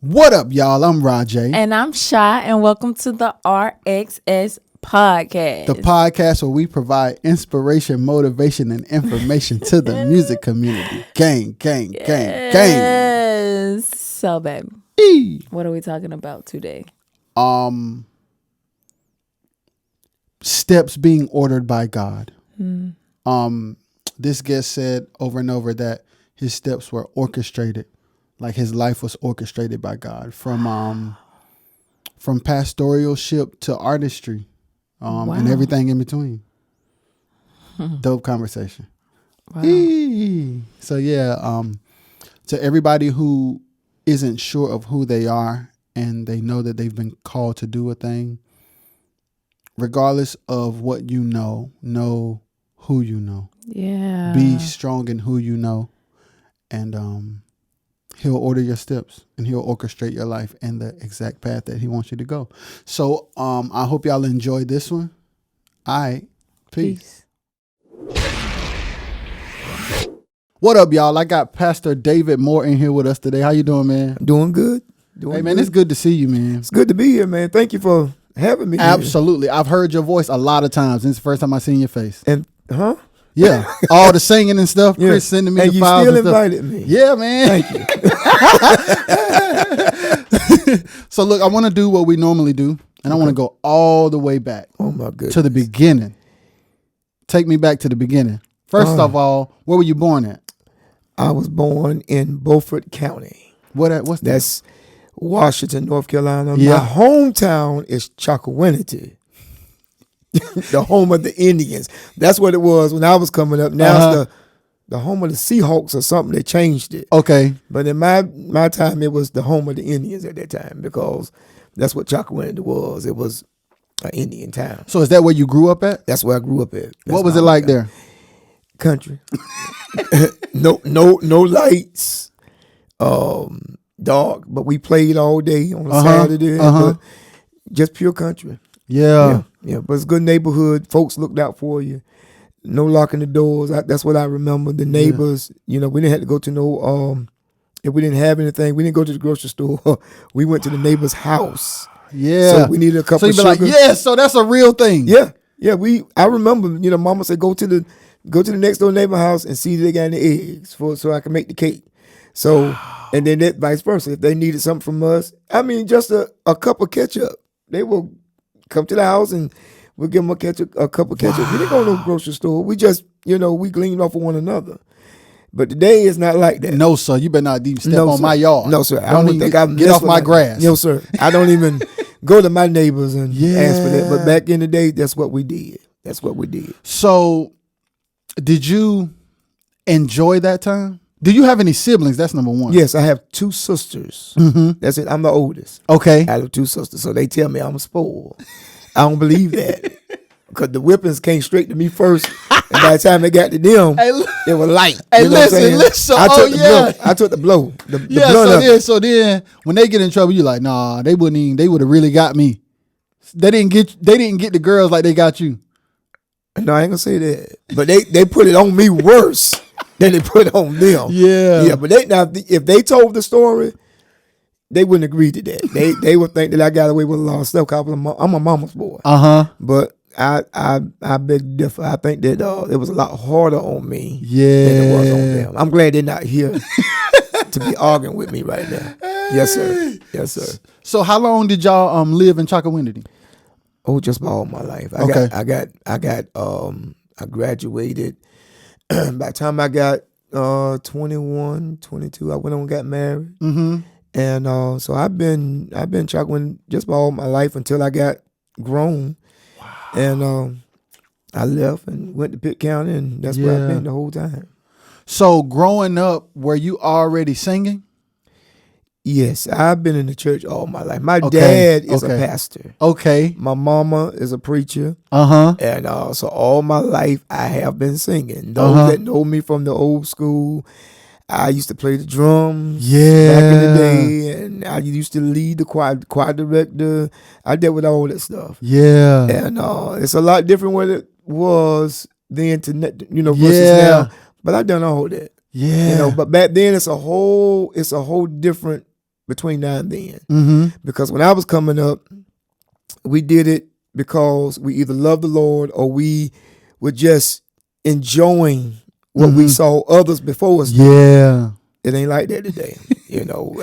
What up, y'all? I'm Rajay. And I'm Shy, and welcome to the RXS podcast. The podcast where we provide inspiration, motivation, and information to the music community. Gang. Yes. So, babe, what are we talking about today? Steps being ordered by God. This guest said over and over that his steps were orchestrated. Like his life was orchestrated by God, from pastoralship to artistry, and everything in between. Dope conversation. Wow. So yeah, to everybody who isn't sure of who they are and they know that they've been called to do a thing, regardless of what you know who you know. Yeah. Be strong in who you know, and He'll order your steps and he'll orchestrate your life in the exact path that he wants you to go. So I hope y'all enjoyed this one. All right. Peace. What up, y'all? I got Pastor David Moore in here with us today. How you doing, man? Doing good. Hey, man, it's good to see you, man. It's good to be here, man. Thank you for having me. Absolutely. I've heard your voice a lot of times. It's the first time I've seen your face. And, Yeah, all the singing and stuff. Yeah. Chris sending me and the files and stuff. And you still invited me. Yeah, man. Thank you. So look, I want to do what we normally do, and I want to go all the way back. Oh my goodness. To the beginning. Take me back to the beginning. First of all, where were you born at? I was born in Beaufort County. What's that? That's Washington, North Carolina. Yeah. My hometown is Chakawinity. The home of the Indians. That's what it was when I was coming up. Now it's the home of the Seahawks or something. They changed it. Okay. But in my time, it was the home of the Indians at that time because that's what Chakawinity was. It was an Indian town. So is that where you grew up at? That's where I grew up at. What was it like there? Country. No lights. Dark, but we played all day on a Saturday. But just pure country. Yeah. But it's a good neighborhood. Folks looked out for you. No locking the doors. That's what I remember. The neighbors, we didn't have to go to no, if we didn't have anything, we didn't go to the grocery store. We went to the neighbor's house. Yeah. So we needed a couple of sugar. So you'd be like, yeah, so that's a real thing. Yeah. I remember, mama said, go to the next door neighbor house and see if they got any eggs so I can make the cake. So, and then that vice versa. If they needed something from us, just a cup of ketchup, they will come to the house and we'll give them a cup of ketchup. We didn't go to no grocery store. We just, we gleaned off of one another. But today is not like that. No, sir. You better not even step on my yard. No, sir. I don't think I'm get off my grass. No, sir. I don't even go to my neighbors and ask for that. But back in the day, that's what we did. So, did you enjoy that time? Do you have any siblings? That's number one. Yes, I have two sisters. That's it. I'm the oldest. Okay. I have two sisters, so they tell me I'm spoiled. I don't believe that because the whippings came straight to me first, and by the time they got to them, they were light. Hey, listen. I took the blow. The blow. So then, when they get in trouble, you like, nah, they would have really got me. They didn't get the girls like they got you. No, I ain't gonna say that, but they put it on me worse than they put it on them. Yeah. But if they told the story, they wouldn't agree to that. They would think that I got away with a lot of stuff. Cause I'm a mama's boy. But I beg to differ. I think that it was a lot harder on me than it was on them. I'm glad they're not here to be arguing with me right now. Yes, sir. So how long did y'all live in Chakawinity? Oh, just about all my life. I graduated. By the time I got 21, 22, I went on and got married. And so I've been Chakawinity just about all my life until I got grown. Wow. And I left and went to Pitt County, and that's where I've been the whole time. So growing up, were you already singing? Yes, I've been in the church all my life. My dad is a pastor. Okay. My mama is a preacher. And so all my life I have been singing. Those that know me from the old school, I used to play the drums back in the day, and I used to lead the choir director. I dealt with all that stuff. Yeah. And it's a lot different what it was then to versus now. But I've done all that. Yeah. But back then it's a whole different between now and then. Because when I was coming up, we did it because we either loved the Lord or we were just enjoying what we saw others before us do. Yeah. It ain't like that today.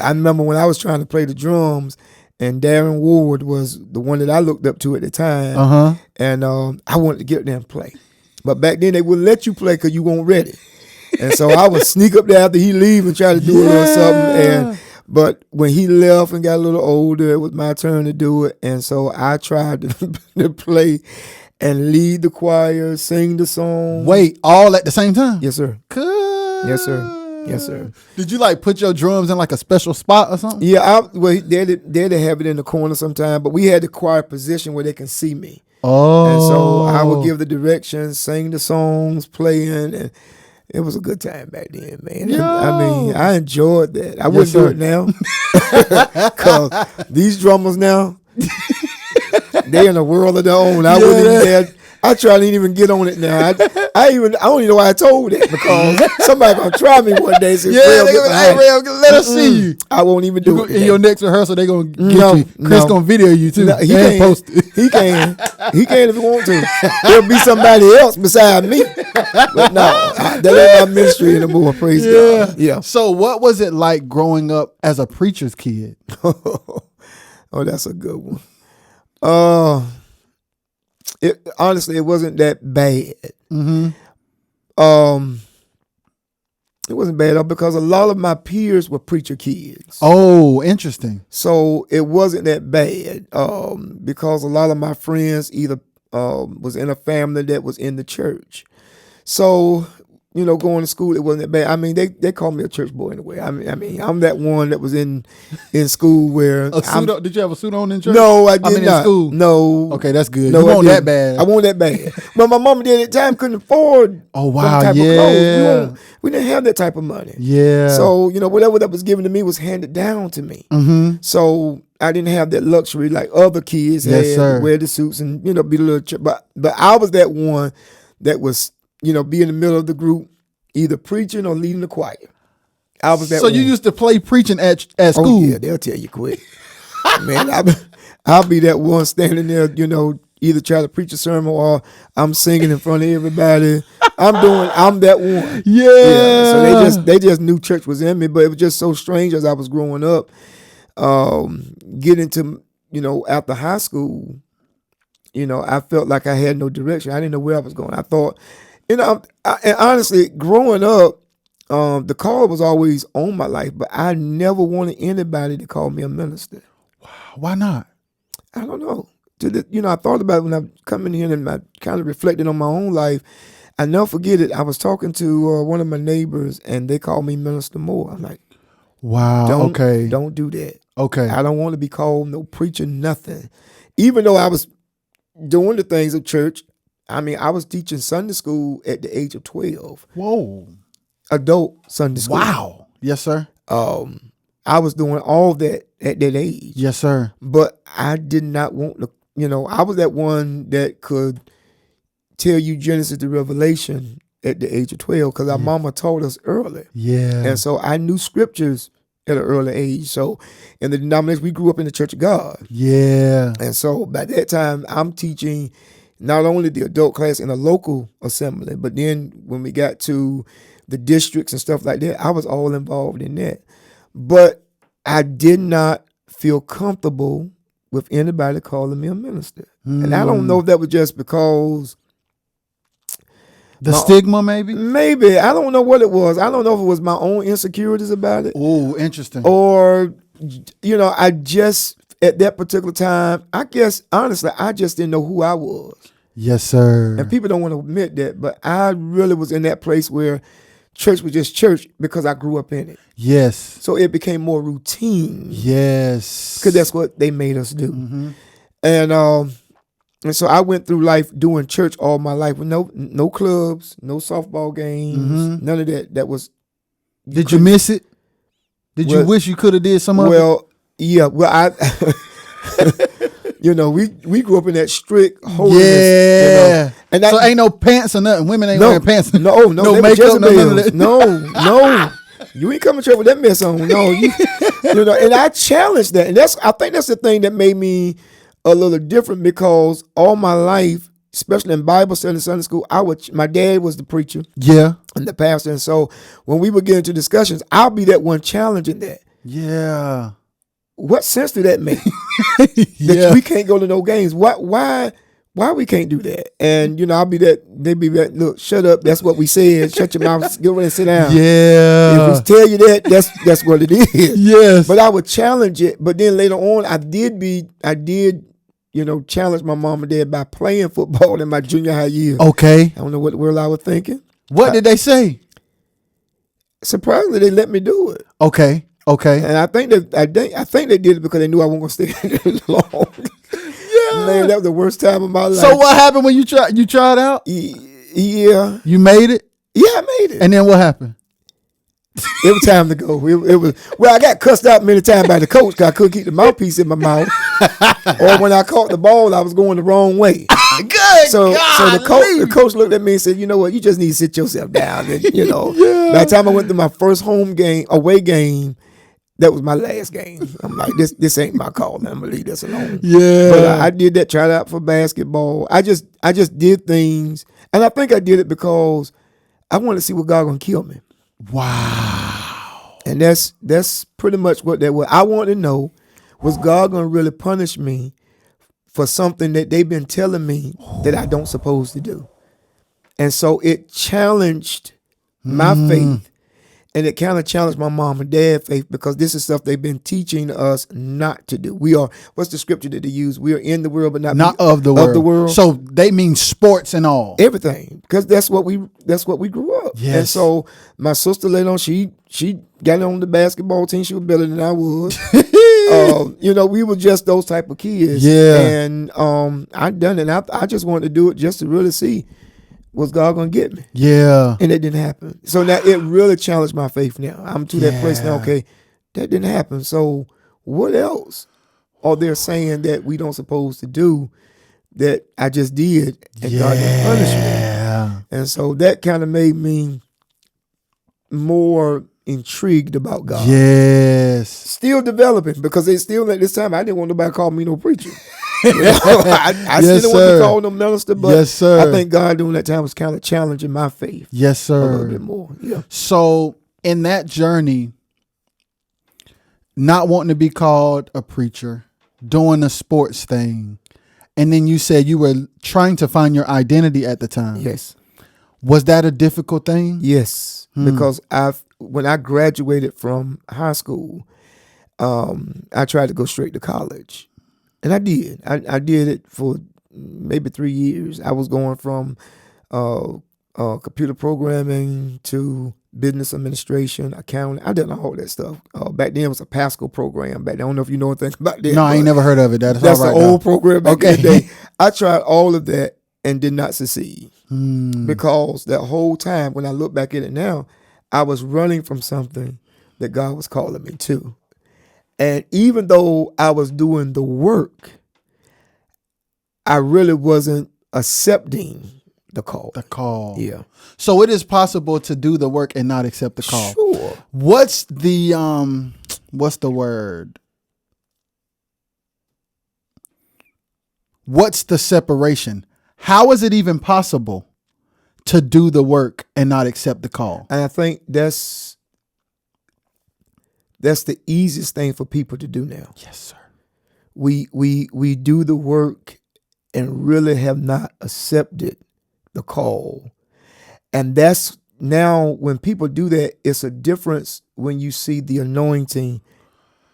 I remember when I was trying to play the drums, and Darren Ward was the one that I looked up to at the time. And I wanted to get there and play. But back then they wouldn't let you play because you weren't ready. And so I would sneak up there after he leave and try to do a little something. But when he left and got a little older, it was my turn to do it. And so I tried to play and lead the choir, sing the song. Wait, all at the same time? Yes, sir. Cool. Yes, sir. Yes, sir. Did you like put your drums in like a special spot or something? Yeah, they'd have it in the corner sometime, but we had the choir position where they can see me. Oh. And so I would give the directions, sing the songs, playing, and it was a good time back then, man. Yo. I mean, I enjoyed that. I wouldn't do it now. Because these drummers now, they in a world of their own. I wouldn't even dare. I try to even get on it now. I don't even know why I told it, because somebody gonna try me one day. Say, let us see you. I won't even do it. In your next rehearsal, they gonna get you. Chris gonna video you too. No, he can't post it. He can if he want to. There'll be somebody else beside me. But no, that ain't my ministry anymore. Praise God. Yeah. So, what was it like growing up as a preacher's kid? Oh, that's a good one. Honestly, it wasn't that bad. It wasn't bad though, because a lot of my peers were preacher kids. Oh, interesting. So it wasn't that bad, because a lot of my friends either was in a family that was in the church. So, going to school, it wasn't that bad. I mean, they called me a church boy anyway. I mean, I'm that one that was in school where did you have a suit on in church? No, I did not. In school? No. Okay, that's good. No, you want that bad. I want that bad. But my mama did at the time couldn't afford of clothes. We didn't have that type of money. Yeah. So, whatever that was given to me was handed down to me. So I didn't have that luxury like other kids had to wear the suits and, be a little, but I was that one that was, be in the middle of the group, either preaching or leading the choir. I was that. So you used to play preaching at school? Oh yeah, they'll tell you quick. Man, I'll be that one standing there, either try to preach a sermon or I'm singing in front of everybody. I'm that one. Yeah. So they just knew church was in me, but it was just so strange as I was growing up, getting to, after high school, I felt like I had no direction. I didn't know where I was going. I thought, and honestly, growing up, the call was always on my life, but I never wanted anybody to call me a minister. Wow. Why not? I don't know. I thought about it when I come in here and I kind of reflected on my own life. I never forget it. I was talking to one of my neighbors and they called me Minister Moore. I'm like, wow, don't do that. Okay. I don't want to be called no preacher, nothing. Even though I was doing the things of church, I mean, I was teaching Sunday school at the age of 12. Whoa. Adult Sunday school. Wow. Yes, sir. I was doing all that at that age. Yes, sir. But I did not want to, I was that one that could tell you Genesis to Revelation at the age of 12 because our mama taught us early. Yeah. And so I knew scriptures at an early age. So in the denomination, we grew up in the Church of God. Yeah. And so by that time, I'm teaching not only the adult class in a local assembly, but then when we got to the districts and stuff like that, I was all involved in that. But I did not feel comfortable with anybody calling me a minister. And I don't know if that was just because the stigma, maybe? Maybe. I don't know what it was. I don't know if it was my own insecurities about it. Oh, interesting. Or, I just, at that particular time, I guess, honestly, I just didn't know who I was. Yes, sir. And people don't want to admit that, but I really was in that place where church was just church because I grew up in it. Yes. So it became more routine. Yes. Because that's what they made us do. And so I went through life doing church all my life with no clubs, no softball games, none of that. That was. Did you miss it? Did you wish you could have did some of it? Well, yeah. Well, we grew up in that strict holiness. Yeah. And that, so ain't no pants or nothing. Women ain't wearing pants. No makeup, none of that. No. You ain't coming to church with that mess on. No, And I challenged that. And I think that's the thing that made me a little different, because all my life, especially in Bible study and Sunday school, my dad was the preacher. Yeah. And the pastor. And so when we would get into discussions, I'll be that one challenging that. Yeah. What sense do that make? That we can't go to no games. Why we can't do that? And I'll be that. They be that. Look, shut up. That's what we said. Shut your mouth. Get ready and sit down. Yeah. If we tell you that, that's what it is. Yes. But I would challenge it. But then later on, I did challenge my mom and dad by playing football in my junior high year. Okay. I don't know what the world I was thinking. What did they say? Surprisingly, they let me do it. Okay. And I think they did it because they knew I wasn't gonna stay there long. Yeah. Man, that was the worst time of my life. So what happened when you tried out? Yeah. You made it? Yeah, I made it. And then what happened? It was time to go. It was I got cussed out many times by the coach because I couldn't keep the mouthpiece in my mouth. Or when I caught the ball, I was going the wrong way. Good. So the coach looked at me and said, "You know what? You just need to sit yourself down." And, by the time I went to my first away game, that was my last game. I'm like, this ain't my call, man. I'm gonna leave this alone. Yeah. But I did that, tried out for basketball. I just did things, and I think I did it because I wanted to see what God gonna kill me. Wow. And that's pretty much what that was. I wanted to know, was God gonna really punish me for something that they've been telling me that I don't supposed to do? And so it challenged my faith. And it kind of challenged my mom and dad faith, because this is stuff they've been teaching us not to do. What's the scripture that they use? We are in the world, but not of the world. So they mean sports and all. Everything, because that's what we grew up. Yes. And so my sister later on, she got on the basketball team. She was better than I was. We were just those type of kids. Yeah. And I done it. And I just wanted to do it just to really see, was God gonna get me? Yeah. And it didn't happen. So now it really challenged my faith now. I'm to that place now, okay, that didn't happen. So what else are they saying that we don't supposed to do that I just did, and God didn't punish me? And so that kind of made me more intrigued about God. Yes. Still developing, because it's still at this time I didn't want nobody to call me no preacher. I still didn't want to call no minister, but I think God during that time was kind of challenging my faith. Yes, sir. A little bit more. Yeah. So in that journey, not wanting to be called a preacher, doing a sports thing, and then you said you were trying to find your identity at the time. Yes. Was that a difficult thing? Yes, because when I graduated from high school, I tried to go straight to college. And I did. I did it for maybe 3 years. I was going from computer programming to business administration, accounting. I did all that stuff. Back then it was a Pascal program. I don't know if you know anything about that. No, I ain't never heard of it. That's the old program back in the day. I tried all of that and did not succeed. Because that whole time, when I look back at it now, I was running from something that God was calling me to. And even though I was doing the work, I really wasn't accepting the call. The call. Yeah. So it is possible to do the work and not accept the call. Sure. What's the word? What's the separation? How is it even possible to do the work and not accept the call? And I think that's the easiest thing for people to do now. Yes, sir. We do the work and really have not accepted the call. And that's now when people do that, it's a difference when you see the anointing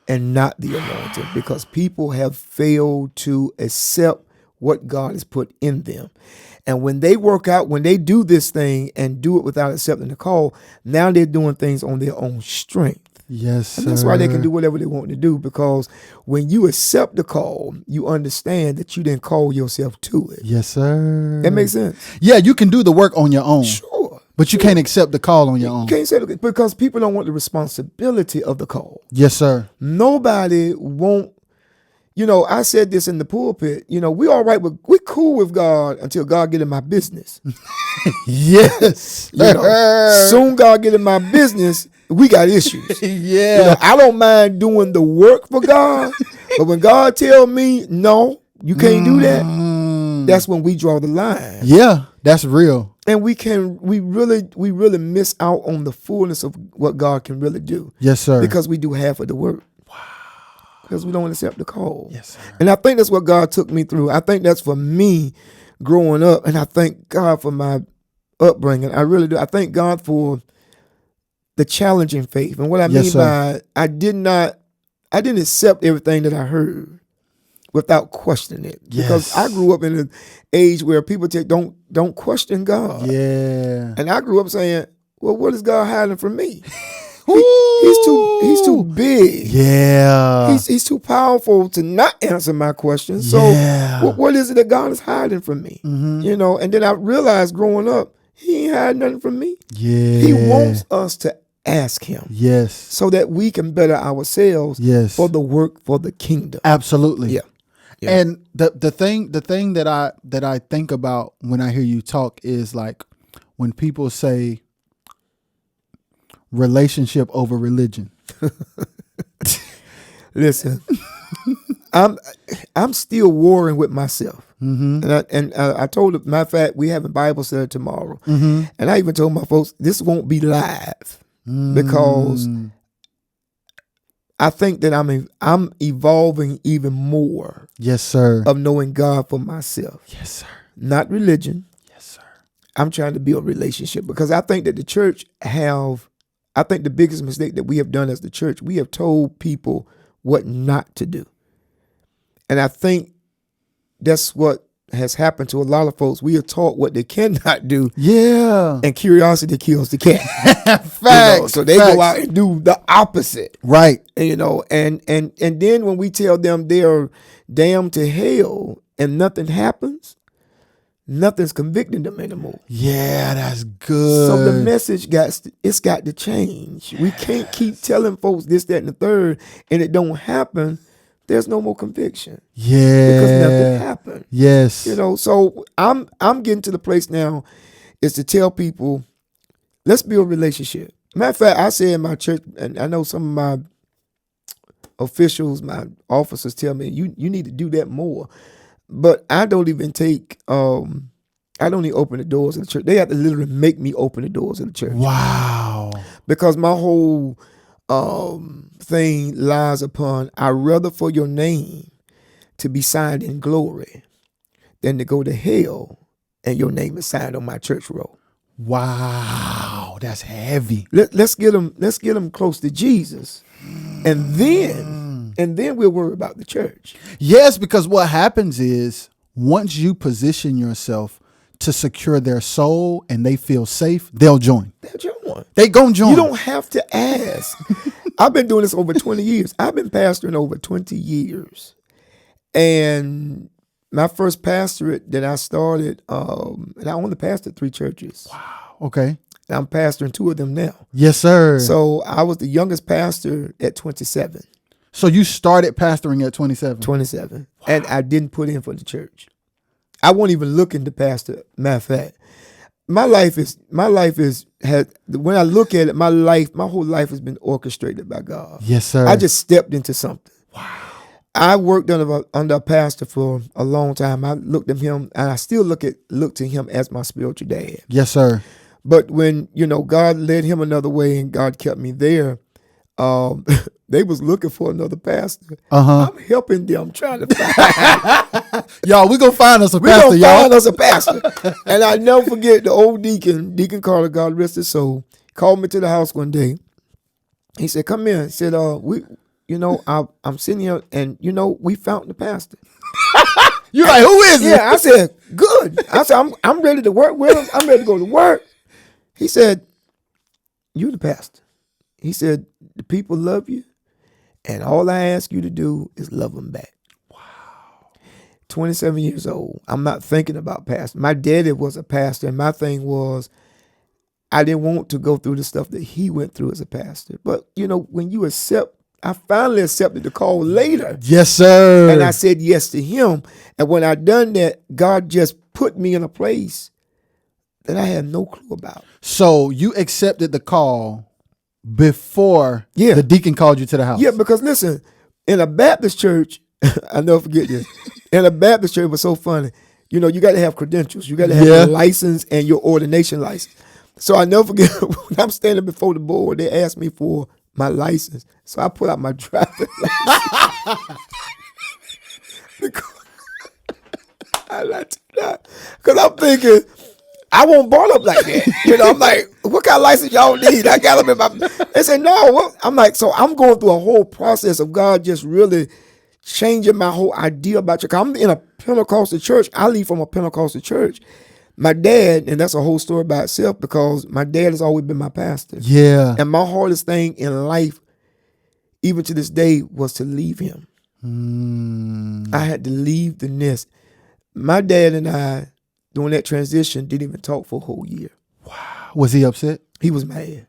and not the anointing, because people have failed to accept what God has put in them. And when they when they do this thing and do it without accepting the call, now they're doing things on their own strength. Yes, sir. And that's why they can do whatever they want to do, because when you accept the call, you understand that you didn't call yourself to it. Yes, sir. That makes sense? Yeah, you can do the work on your own. Sure. But you can't accept the call on your own. You can't say it because people don't want the responsibility of the call. Yes, sir. Nobody won't, I said this in the pulpit. We all right we cool with God until God get in my business. Yes. Soon God get in my business, we got issues. Yeah. I don't mind doing the work for God, but when God tell me no, you can't do that, that's when we draw the line. Yeah, that's real. And we really miss out on the fullness of what God can really do. Yes, sir. Because we do half of the work. Because we don't accept the call. Yes, sir. And I think that's what God took me through. I think that's for me growing up. And I thank God for my upbringing. I really do. I thank God for the challenging faith. And what I mean by I didn't accept everything that I heard without questioning it. Because I grew up in an age where people don't question God. Yeah. And I grew up saying, well, what is God hiding from me? He's too big. Yeah. He's too powerful to not answer my questions. So what is it that God is hiding from me? Mm-hmm. And then I realized growing up, he ain't hiding nothing from me. Yeah. He wants us to ask him. Yes. So that we can better ourselves for the work for the kingdom. Absolutely. Yeah. And the thing that I think about when I hear you talk is like when people say relationship over religion. Listen, I'm still warring with myself. Mm-hmm. And I told them, matter of fact, we having Bible study tomorrow. Mm-hmm. And I even told my folks, this won't be live because I think that I'm evolving even more. Yes, sir. Of knowing God for myself. Yes, sir. Not religion. Yes, sir. I'm trying to build a relationship because I think that the church I think the biggest mistake that we have done as the church, we have told people what not to do. And I think that's what has happened to a lot of folks. We are taught what they cannot do. Yeah. And curiosity kills the cat. Facts. So they go out and do the opposite. Right. And then when we tell them they are damned to hell and nothing happens, nothing's convicting them anymore. Yeah, that's good. So the message got to change. Yes. We can't keep telling folks this, that, and the third, and it don't happen. There's no more conviction. Yeah. Because nothing happened. Yes. So I'm getting to the place now is to tell people, let's build a relationship. Matter of fact, I say in my church, and I know some of my officials, my officers tell me, you need to do that more. But I don't even open the doors of the church. They have to literally make me open the doors of the church. Wow. Because my whole thing lies upon, I'd rather for your name to be signed in glory than to go to hell and your name is signed on my church roll. Wow, that's heavy. Let's get them close to Jesus, and then we'll worry about the church. Yes, because what happens is once you position yourself to secure their soul and they feel safe, they'll join. They gonna join. You don't have to ask. I've been doing this over 20 years. I've been pastoring over 20 years. And my first pastorate that I started, and I only pastored 3 churches. Wow. Okay. I'm pastoring 2 of them now. Yes, sir. So I was the youngest pastor at 27. So you started pastoring at 27? 27. Wow. And I didn't put in for the church. I won't even look into pastor. Matter of fact, when I look at it, my whole life has been orchestrated by God. Yes, sir. I just stepped into something. Wow. I worked under a pastor for a long time. I looked at him, and I still look to him as my spiritual dad. Yes, sir. But when, God led him another way and God kept me there, they was looking for another pastor. I'm helping them trying to find. Y'all, we gonna find us a pastor, We gonna find us a pastor. And I never forget the old Deacon Carter, God rest his soul, called me to the house one day. He said, come in. He said, I'm sitting here and, we found the pastor. You're like, who is it? Yeah, I said, good. I said, I'm ready to work with him. I'm ready to go to work. He said, you the pastor. He said, the people love you, and all I ask you to do is love them back. Wow. 27 years old. I'm not thinking about pastor. My daddy was a pastor, and my thing was I didn't want to go through the stuff that he went through as a pastor. But, when you accept I finally accepted the call later. Yes, sir. And I said yes to him. And when I done that, God just put me in a place that I had no clue about. So you accepted the call before the deacon called you to the house? Yeah, because listen, in a Baptist church, I'll never forget this. In a Baptist church, it was so funny. You know, you got to have credentials. You got to have your license and your ordination license. So I never forget when I'm standing before the board, they asked me for my license. So I pull out my driver's license. Because I'm thinking, I won't brought up like that. You know, I'm like, what kind of license y'all need? I got them in my. They said, no. What? I'm like, so I'm going through a whole process of God just really changing my whole idea about church. I'm in a Pentecostal church. I leave from a Pentecostal church. My dad, and that's a whole story by itself because my dad has always been my pastor. Yeah. And my hardest thing in life, even to this day, was to leave him. I had to leave the nest. My dad and I, during that transition, didn't even talk for a whole year. Wow. Was he upset? He was mad.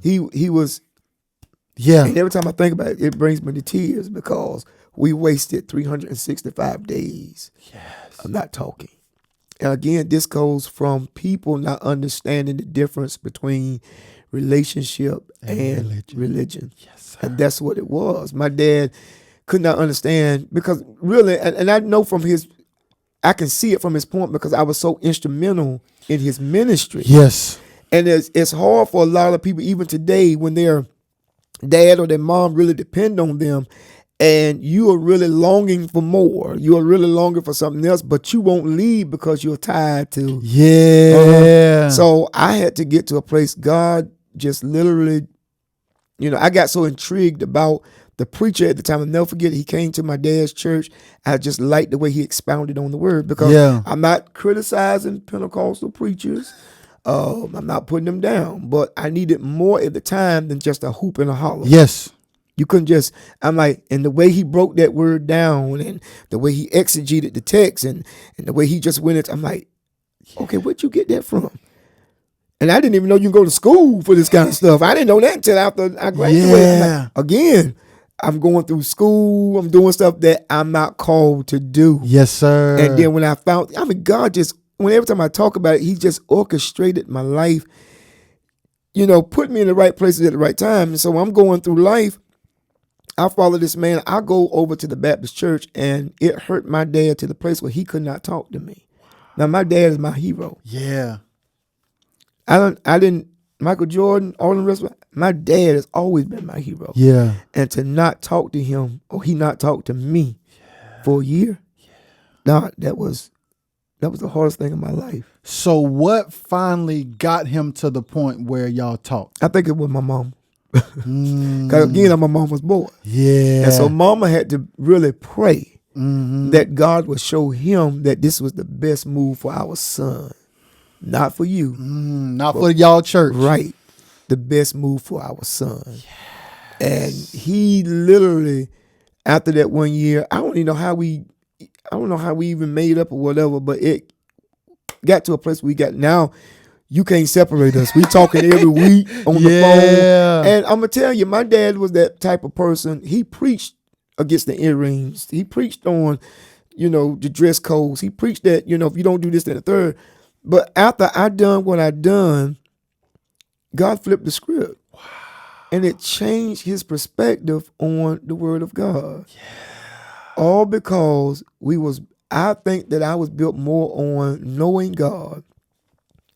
He was. Yeah. And every time I think about it, it brings me to tears because we wasted 365 days of not talking. And again, this goes from people not understanding the difference between relationship and religion. Yes, sir. And that's what it was. My dad could not understand because really, and I know from I can see it from his point because I was so instrumental in his ministry. Yes. And it's hard for a lot of people, even today, when their dad or their mom really depend on them, and you are really longing for more. You are really longing for something else, but you won't leave because you're tied to. Yeah. So I had to get to a place, God just literally, I got so intrigued about the preacher at the time. I'll never forget, he came to my dad's church. I just liked the way he expounded on the word because I'm not criticizing Pentecostal preachers. I'm not putting them down, but I needed more at the time than just a hoop and a holler. Yes. You couldn't just, I'm like, and the way he broke that word down and the way he exegeted the text and the way he just went into, I'm like, okay, where'd you get that from? And I didn't even know you can go to school for this kind of stuff. I didn't know that until after I graduated. Yeah. Like, again, I'm going through school. I'm doing stuff that I'm not called to do. Yes, sir. And then when I found, God just, every time I talk about it, he just orchestrated my life, put me in the right places at the right time. And so I'm going through life. I follow this man. I go over to the Baptist church, and it hurt my dad to the place where he could not talk to me. Now, my dad is my hero. Yeah. I didn't, Michael Jordan, all the rest of it, my dad has always been my hero. Yeah. And to not talk to him, or he not talk to me for a year, that was the hardest thing in my life. So what finally got him to the point where y'all talked? I think it was my mom. Because again, I'm a mama's boy. Yeah. And so mama had to really pray that God would show him that this was the best move for our son. Not for you. Not for y'all church. Right. The best move for our son. Yes. And he literally, after that 1 year, I don't know how we even made up or whatever, but it got to a place we got now. You can't separate us. We talking every week on the phone. And I'm going to tell you, my dad was that type of person. He preached against the earrings. He preached on, the dress codes. He preached that, if you don't do this, then the third. But after I done what I done, God flipped the script. Wow. And it changed his perspective on the word of God. Yeah. All because I think that I was built more on knowing God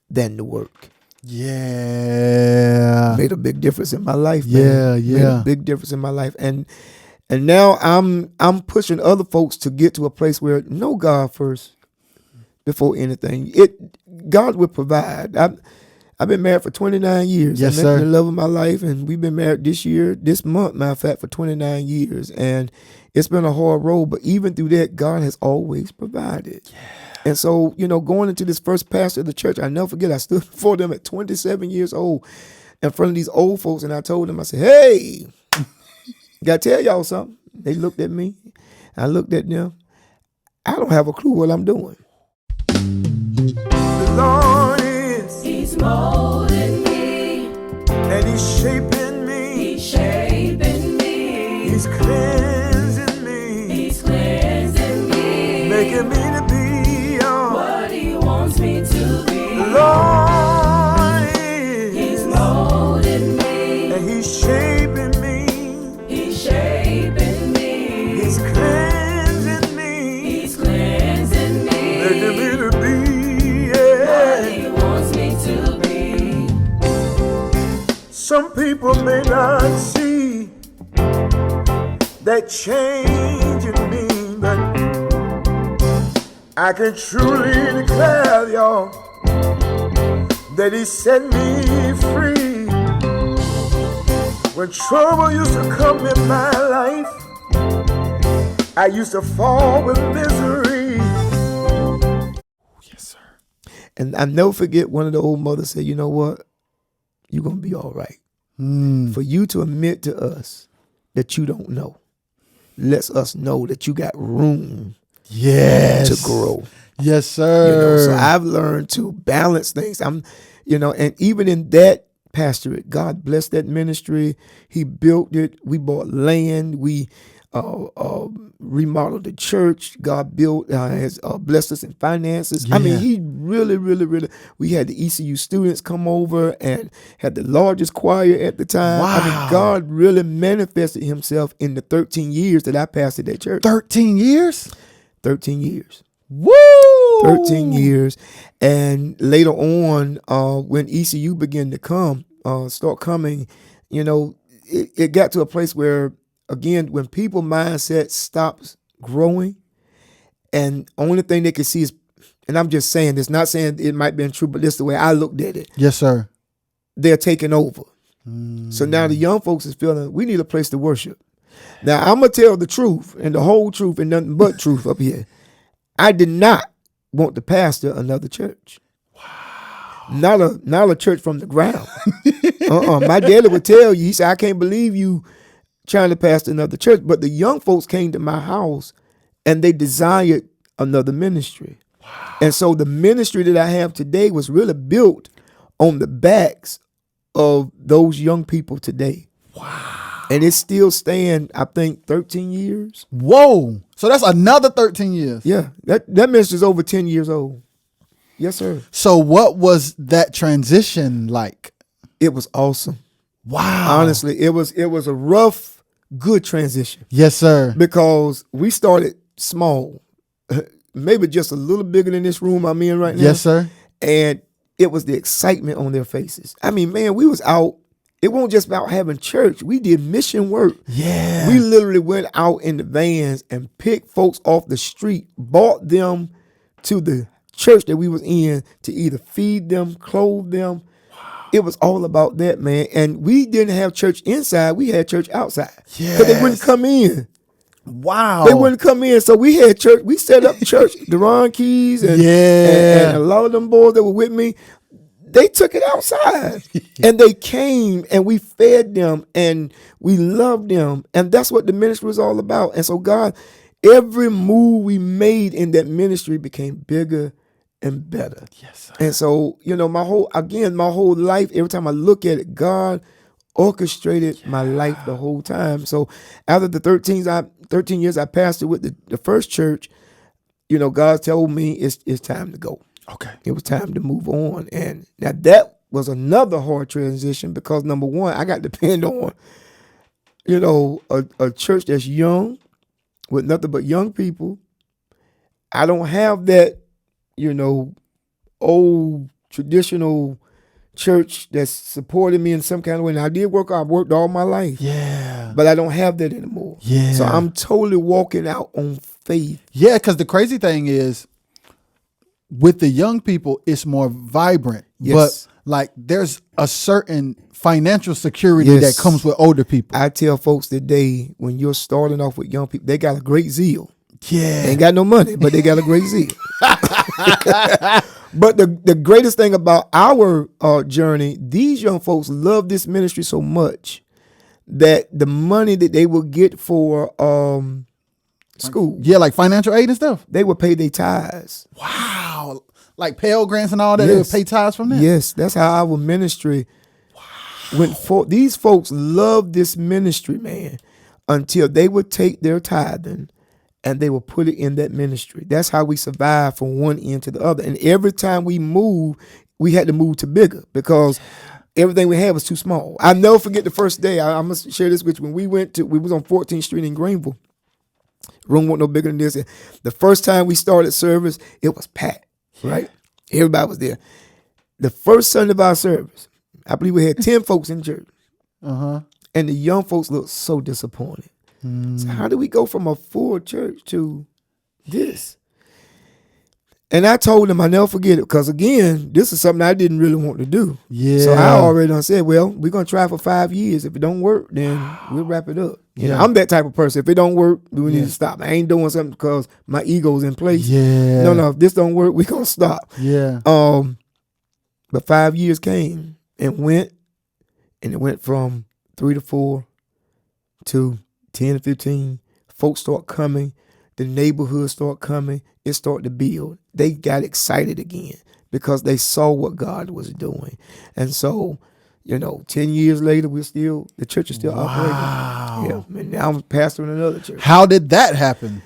than the work. Yeah. Made a big difference in my life, man. Yeah. Made a big difference in my life. And now I'm pushing other folks to get to a place where know God first before anything. God will provide. I've been married for 29 years. Yes, I met sir. the love of my life, and we've been married this month, matter of fact, for 29 years. And it's been a hard road, but even through that, God has always provided. Yeah. And so, going into this first pastor of the church, I never forget, I stood before them at 27 years old in front of these old folks, and I told them, I said, hey, got to tell y'all something. They looked at me. I looked at them. I don't have a clue what I'm doing. The Lord He's molding me, and He's shaping me. He's shaping me. He's cleansing me. He's cleansing me. Making me to be what He wants me to be. Lord, He's molding me. and He's shaping me. He's shaping me. He's cleansing me. He's cleansing me. Making me to be what He wants me to be. Some people may not see that change in me, but I can truly declare, y'all, that He set me free. When trouble used to come in my life, I used to fall with misery. Yes, sir. And I never forget one of the old mothers said, you know what? You're going to be all right. For you to admit to us that you don't know lets us know that you got room to grow. Yes, sir. So I've learned to balance things. And even in that pastorate, God blessed that ministry. He built it. We bought land. We remodeled the church. God built, has blessed us in finances. Yeah. I mean, He really, we had the ECU students come over and had the largest choir at the time. Wow. I mean, God really manifested Himself in the 13 years that I pastored that church. 13 years? 13 years. Woo! 13 years. And later on, when ECU began to start coming, it got to a place where, again, when people mindset stops growing and only thing they can see is, and I'm just saying this, not saying it might be true, but this is the way I looked at it. Yes, sir. They're taking over. So now the young folks is feeling we need a place to worship. Now I'm going to tell the truth and the whole truth and nothing but truth up here. I did not want to pastor another church. Wow. Not a church from the ground. My daddy would tell you, he said, I can't believe you trying to pastor another church. But the young folks came to my house and they desired another ministry. Wow. And so the ministry that I have today was really built on the backs of those young people today. Wow. And it's still staying, I think, 13 years. Whoa. So that's another 13 years. Yeah. That ministry is over 10 years old. Yes, sir. So what was that transition like? It was awesome. Wow. Honestly, it was a rough, good transition. Yes, sir. Because we started small, maybe just a little bigger than this room I'm in right now. Yes, sir. And it was the excitement on their faces. I mean, man, we was out. It wasn't just about having church. We did mission work. Yeah. We literally went out in the vans and picked folks off the street, brought them to the church that we was in to either feed them, clothe them. Wow. It was all about that, man. And we didn't have church inside. We had church outside. Yes. Because they wouldn't come in. Wow. They wouldn't come in. So we had church. We set up church. Deron Keys and a lot of them boys that were with me, they took it outside. And they came and we fed them and we loved them. And that's what the ministry was all about. And so God, every move we made in that ministry became bigger and better. Yes, sir. And so, my whole life, every time I look at it, God orchestrated my life the whole time. So after the 13 years I pastored with the first church, God told me it's time to go. Okay. It was time to move on. And now that was another hard transition because number one, I got to depend on, a church that's young with nothing but young people. I don't have that, old traditional church that's supported me in some kind of way. And I worked all my life. Yeah. But I don't have that anymore. Yeah. So I'm totally walking out on faith. Yeah, because the crazy thing is, with the young people, it's more vibrant. Yes. But there's a certain financial security that comes with older people. I tell folks today, when you're starting off with young people, they got a great zeal. Yeah. They ain't got no money, but they got a great zeal. But the greatest thing about our journey, these young folks love this ministry so much that the money that they will get for school, like financial aid and stuff, they would pay their tithes. Wow. Like Pell Grants and all that, Yes. they would pay tithes from that? Yes, that's how our ministry went for. These folks love this ministry, man. until they would take their tithing and they would put it in that ministry. That's how we survived from one end to the other. And every time we moved, we had to move to bigger because everything we had was too small. I'll never forget the first day. I'm going to share this with you. When we was on 14th Street in Greenville. Room wasn't no bigger than this. The first time we started service, it was packed, right? Everybody was there. The first Sunday of our service, I believe we had 10 folks in church. Uh-huh. And the young folks looked so disappointed. So how do we go from a full church to this? And I told them I never forget it because, again, this is something I didn't really want to do. Yeah. So I already done said, well, we're going to try for 5 years. If it don't work, then we'll wrap it up. You know, I'm that type of person. If it don't work, we need to stop. I ain't doing something because my ego's in place. Yeah. No, if this don't work, we're going to stop. Yeah. But 5 years came and went, and it went from 3 to 4 to 10 to 15. Folks start coming. The neighborhood start coming. It started to build. They got excited again because they saw what God was doing. And so, 10 years later, the church is still operating. Yeah. And now I'm pastoring another church. How did that happen?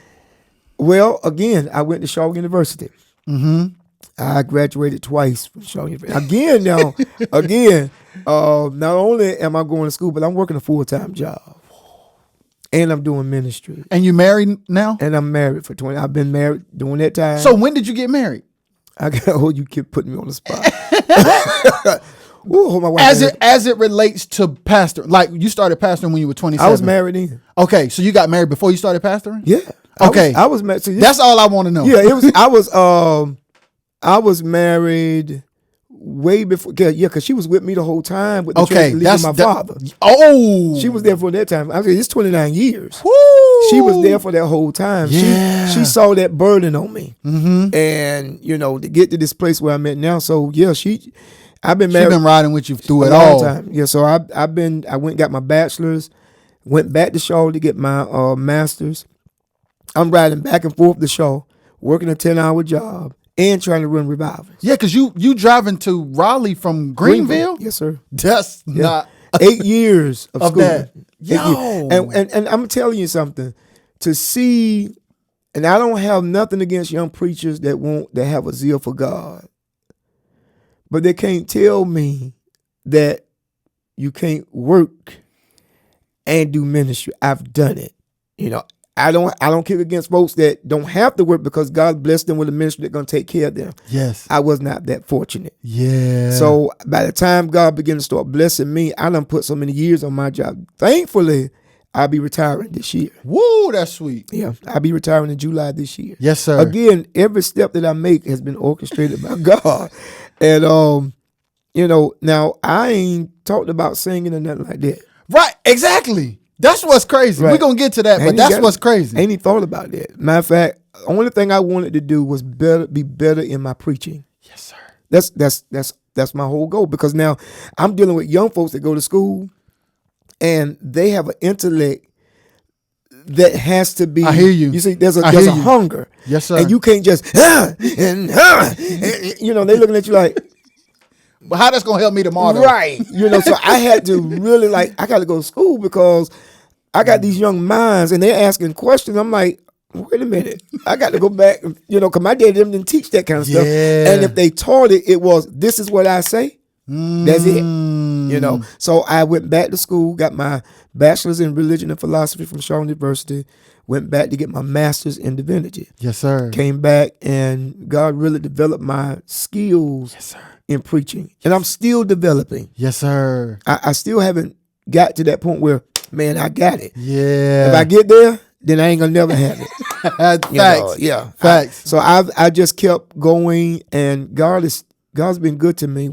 Well, again, I went to Shaw University. Mm-hmm. I graduated twice from Shaw University. Not only am I going to school, but I'm working a full-time job. And I'm doing ministry. And you married now? And I'm married for 20. I've been married during that time. So when did you get married? You keep putting me on the spot. Ooh, hold my wife as it relates to pastor, like you started pastoring when you were 27. I was married then. Okay, so you got married before you started pastoring? Yeah. Okay. I was married. So that's all I want to know. Yeah, it was. I was married way before. Yeah, because she was with me the whole time. With the church, leaving my father. Oh, she was there for that time. I mean, it's 29 years. Woo. She was there for that whole time. Yeah. She saw that burden on me, and to get to this place where I'm at now. So yeah, I've been married. She's been riding with you through it all all. Time. Yeah, so I went and got my bachelor's, went back to Shaw to get my master's. I'm riding back and forth to Shaw, working a 10-hour job and trying to run revivals. Yeah, because you driving to Raleigh from Greenville? Yes, sir. That's not 8 years of school. That. Yo. And I'm telling you something, to see, and I don't have nothing against young preachers that have a zeal for God. But they can't tell me that you can't work and do ministry. I've done it. I don't kick against folks that don't have to work because God blessed them with a ministry that's going to take care of them. Yes. I was not that fortunate. Yeah. So by the time God began to start blessing me, I done put so many years on my job. Thankfully, I'll be retiring this year. Woo, that's sweet. Yeah, I'll be retiring in July this year. Yes, sir. Again, every step that I make has been orchestrated by God. And, now I ain't talked about singing or nothing like that. Right, exactly. That's what's crazy. Right. We're going to get to that, but that's what's crazy. Ain't even thought about that. Matter of fact, the only thing I wanted to do was be better in my preaching. Yes, sir. That's my whole goal, because now I'm dealing with young folks that go to school and they have an intellect that has to be. I hear you. You see, there's a hunger. Yes, sir. And you can't just and they looking at you like, but how that's gonna help me tomorrow? Right. So I had to really I got to go to school because I got these young minds and they're asking questions. I'm like, wait a minute. I got to go back, because my dad didn't teach that kind of stuff. And if they taught it, it was, this is what I say. That's it. So I went back to school, got my bachelor's in religion and philosophy from Shaw University, went back to get my master's in divinity. Yes, sir. Came back and God really developed my skills. Yes, sir. In preaching. And I'm still developing. Yes, sir. I still haven't got to that point where, man, I got it. Yeah. If I get there, then I ain't gonna never have it. Facts. Yeah. Facts. So I just kept going, and God's been good to me.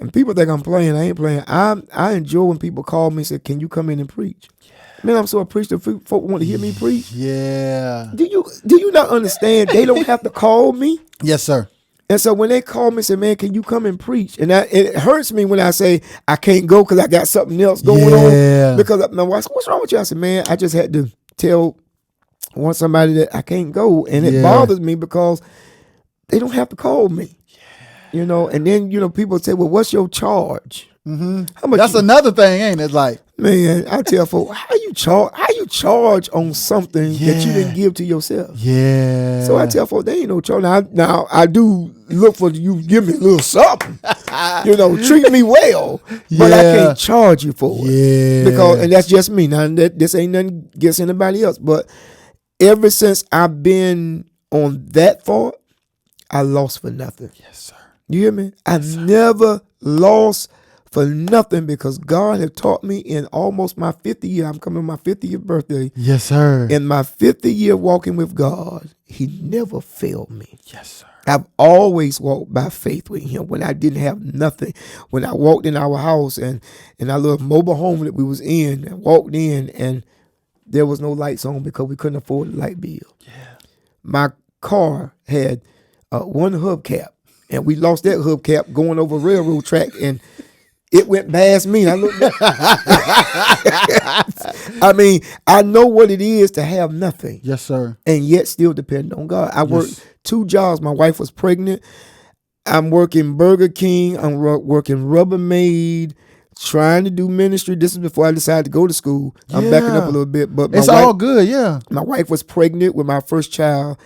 And people think I'm playing. I ain't playing. I enjoy when people call me and say, "Can you come in and preach?" Yeah. Man, I'm so appreciative. Folk want to hear me preach. Yeah. Do you not understand? They don't have to call me. Yes, sir. And so when they call me and say, "Man, can you come and preach?" And it hurts me when I say I can't go because I got something else going on. Because my wife said, "What's wrong with you?" I said, "Man, I just had to tell somebody that I can't go," and it bothers me because they don't have to call me. And then people say, "Well, what's your charge?" Mm-hmm. That's another thing, ain't it? Like, Man, I tell folks, how you charge on something that you didn't give to yourself? Yeah. So I tell folks, they ain't no charge. Now I do look for you give me a little something. Treat me well. But I can't charge you for it. And that's just me. Now this ain't nothing against anybody else. But ever since I've been on that thought, I lost for nothing. Yes, sir. You hear me? I never lost for nothing because God had taught me in almost my 50th year. I'm coming on my 50th birthday. Yes, sir. In my 50th year walking with God, he never failed me. Yes, sir. I've always walked by faith with him when I didn't have nothing. When I walked in our house and in our little mobile home that we was in, I walked in and there was no lights on because we couldn't afford the light bill. Yeah. My car had one hubcap, and we lost that hubcap going over a railroad track, and it went past me. I looked at I mean, I know what it is to have nothing. Yes, sir. And yet still depend on God. I worked 2 jobs. My wife was pregnant. I'm working Burger King. I'm working Rubbermaid, trying to do ministry. This is before I decided to go to school. I'm backing up a little bit. But it's all good, yeah. My wife was pregnant with my first child.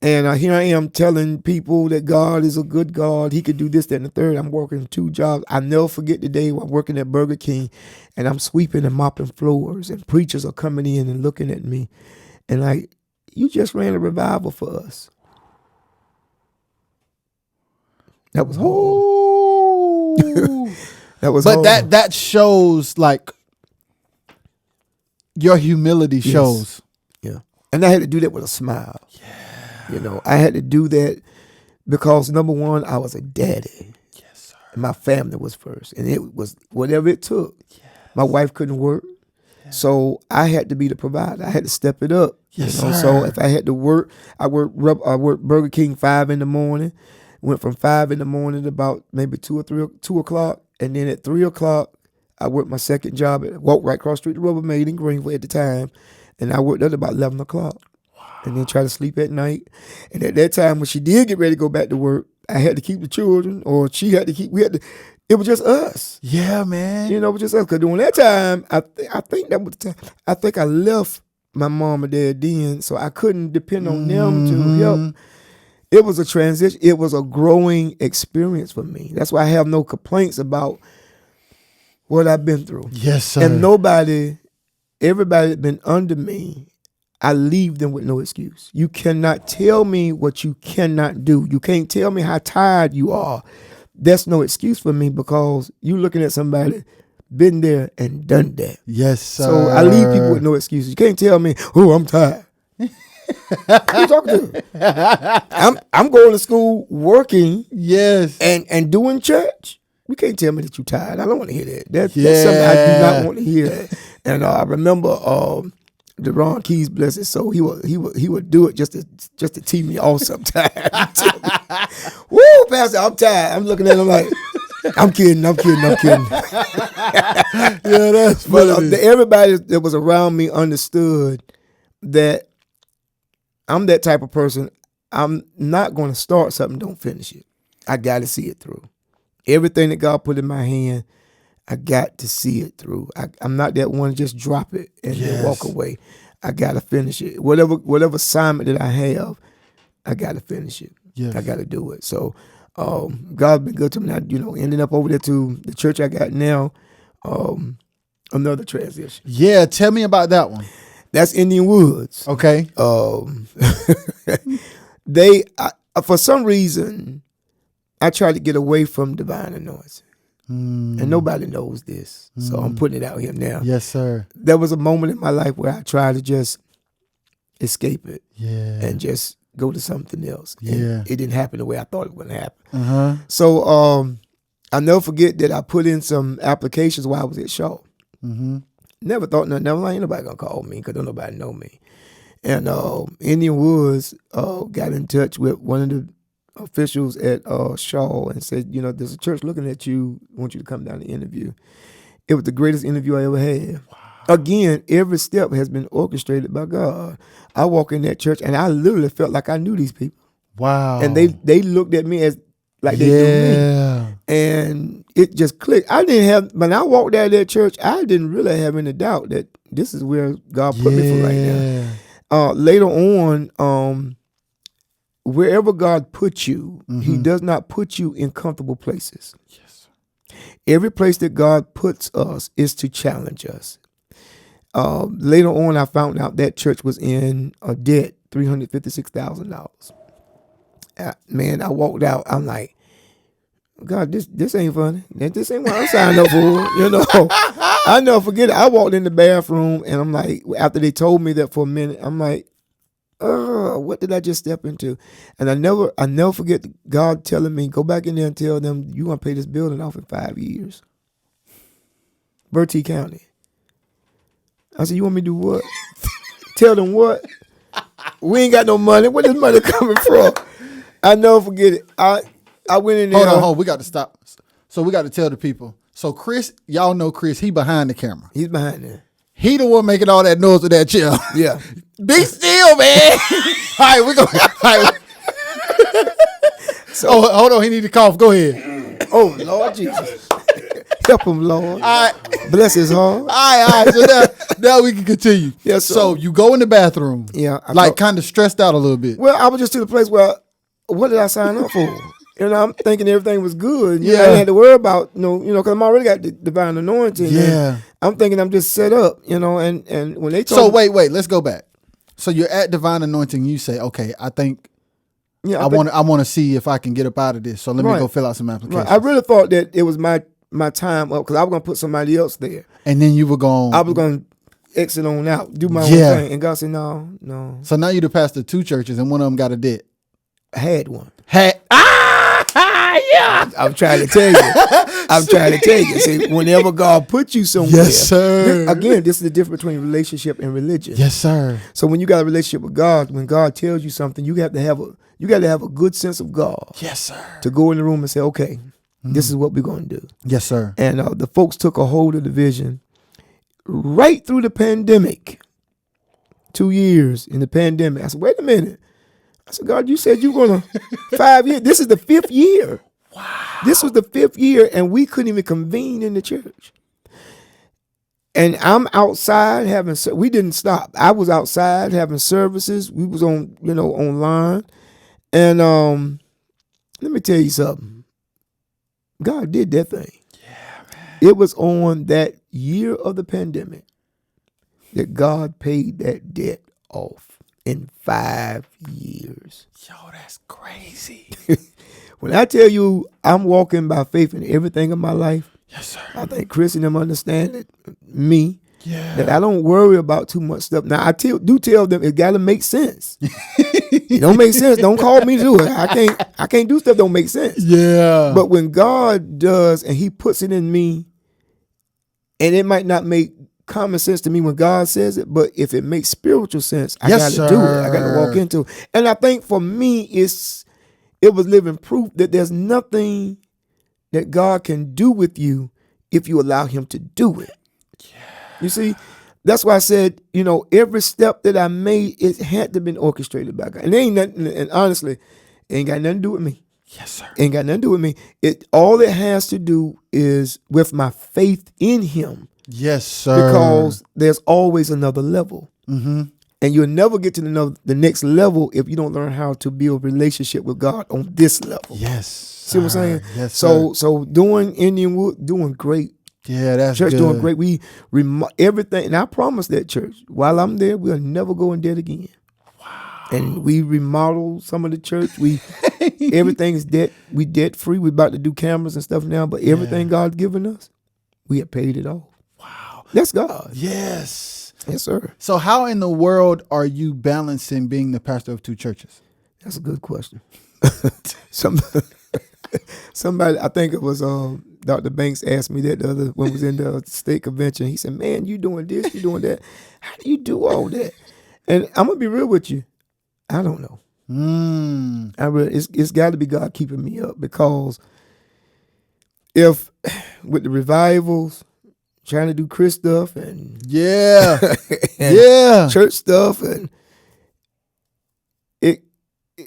And here I am telling people that God is a good God. He could do this, that, and the third. I'm working 2 jobs. I never forget the day I'm working at Burger King and I'm sweeping and mopping floors and preachers are coming in and looking at me. And like, you just ran a revival for us. That was hard. That was hard. But that shows like your humility shows. Yeah. And I had to do that with a smile. Yeah. I had to do that because number one, I was a daddy. Yes, sir. And my family was first. And it was whatever it took. Yes. My wife couldn't work. Yeah. So I had to be the provider. I had to step it up. Yes, sir. So if I had to work, I worked Burger King 5 in the morning. Went from 5 in the morning to about maybe 2 o'clock. And then at 3 o'clock, I worked my second job. Walked right across the street to Rubbermaid in Greenville at the time. And I worked at about 11 o'clock. And then try to sleep at night. And at that time, when she did get ready to go back to work, I had to keep the children, or she had to keep. It was just us. Yeah, man. It was just us. Because during that time, I think that was the time. I think I left my mom and dad then, so I couldn't depend on them to help. It was a transition. It was a growing experience for me. That's why I have no complaints about what I've been through. Yes, sir. And everybody that's been under me, I leave them with no excuse. You cannot tell me what you cannot do. You can't tell me how tired you are. That's no excuse for me because you looking at somebody been there and done that. Yes, sir. So I leave people with no excuses. You can't tell me, oh, I'm tired. Who you talking to? I'm going to school, working, and doing church. You can't tell me that you're tired. I don't want to hear that. That's something I do not want to hear. And I remember Deron Keys, bless his soul, he would do it just to tee me off sometimes. Woo, Pastor, I'm tired. I'm looking at him like, I'm kidding. Yeah, that's funny. But everybody that was around me understood that I'm that type of person. I'm not going to start something, don't finish it. I got to see it through. Everything that God put in my hand, I got to see it through. I'm not that one to just drop it and then walk away. I got to finish it. Whatever assignment that I have, I got to finish it. Yes. I got to do it. So God's been good to me. Now, ending up over there to the church I got now, another transition. Yeah, tell me about that one. That's Indian Woods. Okay. For some reason, I tried to get away from divine anointing. And nobody knows this. So I'm putting it out here now. Yes, sir. There was a moment in my life where I tried to just escape it. Yeah. And just go to something else. Yeah. And it didn't happen the way I thought it was going to happen. Uh-huh. So I'll never forget that I put in some applications while I was at Shaw. Mm-hmm. Never thought nothing. Ain't nobody going to call me because don't nobody know me. And Indian Woods got in touch with one of the officials at Shaw and said, there's a church looking at you, want you to come down and interview. It was the greatest interview I ever had. Wow. Again, every step has been orchestrated by God. I walk in that church and I literally felt like I knew these people. Wow. And they looked at me as like they do me. And it just clicked. When I walked out of that church, I didn't really have any doubt that this is where God put me for right now. Later on, wherever God puts you, he does not put you in comfortable places. Yes. Every place that God puts us is to challenge us. Later on, I found out that church was in a debt, $356,000. Man, I walked out. I'm like, God, this ain't funny. This ain't what I'm signing up for. I never forget it. I walked in the bathroom and I'm like, after they told me that for a minute, I'm like, what did I just step into? And I never forget God telling me, go back in there and tell them you gonna pay this building off in 5 years. Bertie County. I said, you want me to do what? Tell them what? We ain't got no money. Where this money coming from? I never forget it. I went in there. Hold on. We got to stop. So we got to tell the people. So Chris, y'all know Chris, he behind the camera. He's behind there. He the one making all that noise with that chair. Yeah. Be still, man. All right, we're going. Right. So, hold on. He need to cough. Go ahead. Oh, Lord Jesus. Help him, Lord. All right. Bless his heart. All right. So now we can continue. Yeah, so you go in the bathroom. Yeah. Kind of stressed out a little bit. Well, I was just to the place where, what did I sign up for? I'm thinking everything was good. I didn't have to worry about, because I'm already got the divine anointing. Yeah. I'm thinking I'm just set up, and when they told me. So wait, let's go back. So you're at divine anointing. You say, okay, I think I want to see if I can get up out of this. So let me go fill out some applications. Right. I really thought that it was my time up because I was going to put somebody else there. And then you were going. I was going to exit on out, do my own thing. And God said, no. So now you're the pastor of 2 churches and one of them got a debt. I had one. Yeah. I'm trying to tell you. See, whenever God puts you somewhere. Yes, sir. Again, this is the difference between relationship and religion. Yes, sir. So when you got a relationship with God, when God tells you something, you got to have a good sense of God. Yes, sir. To go in the room and say, okay, this is what we're going to do. Yes, sir. And the folks took a hold of the vision right through the pandemic. 2 years in the pandemic. I said, wait a minute. I said, God, you said you were going to 5 years. This is the 5th year. Wow. This was the 5th year, and we couldn't even convene in the church. And I'm outside we didn't stop. I was outside having services. We was online. And let me tell you something. God did that thing. Yeah, man. It was on that year of the pandemic that God paid that debt off in 5 years. Yo, that's crazy. When I tell you I'm walking by faith in everything in my life, yes, sir. I think Chris and them understand it, me. Yeah. That I don't worry about too much stuff. Now I do tell them it gotta make sense. It don't make sense. Don't call me to do it. I can't do stuff that don't make sense. Yeah. But when God does and he puts it in me, and it might not make common sense to me when God says it, but if it makes spiritual sense, I gotta do it. I gotta walk into it. And I think for me it was living proof that there's nothing that God can do with you if you allow him to do it. Yeah. You see, that's why I said, every step that I made, it had to have been orchestrated by God. And there ain't nothing, and honestly, it ain't got nothing to do with me. Yes, sir. Ain't got nothing to do with me. All it has to do is with my faith in him. Yes, sir. Because there's always another level. Mm-hmm. And you'll never get to the next level if you don't learn how to build a relationship with God on this level. Yes. See what I'm saying? Yes, so doing Indianwood, doing great. Yeah, that's church good. Doing great. We everything, and I promise that church, while I'm there, we'll never go in debt again. Wow. And we remodeled some of the church. Everything's debt. We debt free. We're about to do cameras and stuff now, but everything God's given us, we have paid it off. Wow. That's God. Yes. Yes, sir. So how in the world are you balancing being the pastor of 2 churches? That's a good question. Somebody, I think it was Dr. Banks asked me that the other when we was in the state convention. He said, man, you doing this, you doing that. How do you do all that? And I'm going to be real with you. I don't know. It's got to be God keeping me up, because if with the revivals, trying to do Chris stuff and and church stuff, and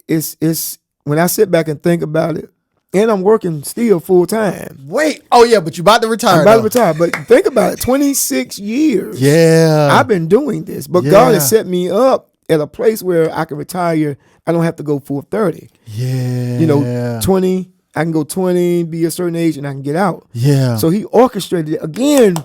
it's when I sit back and think about it, And I'm working still full time. Wait. Oh, yeah, but you about to retire. I'm about to retire. But think about it, 26 years. Yeah. I've been doing this. But God has set me up at a place where I can retire. I don't have to go full 30. Yeah. You know, 20, I can go 20, be a certain age, and I can get out. Yeah. So he orchestrated it. Again,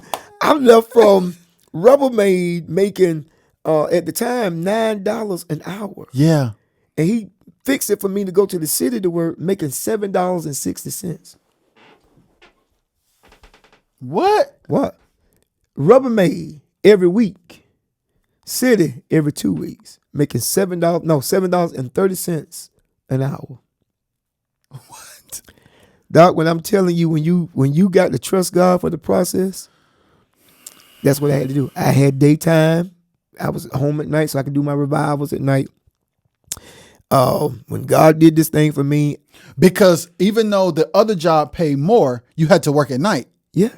I left from Rubbermaid making, at the time, $9 an hour. Yeah. And he fixed it for me to go to the city to work, making $7.60. What? Rubbermaid every week. City every 2 weeks. Making $7.30 an hour. What? Doc, when I'm telling you, when you got to trust God for the process, that's what I had to do. I had daytime. I was home at night so I could do my revivals at night. When God did this thing for me. Because even though the other job paid more, you had to work at night. Yeah.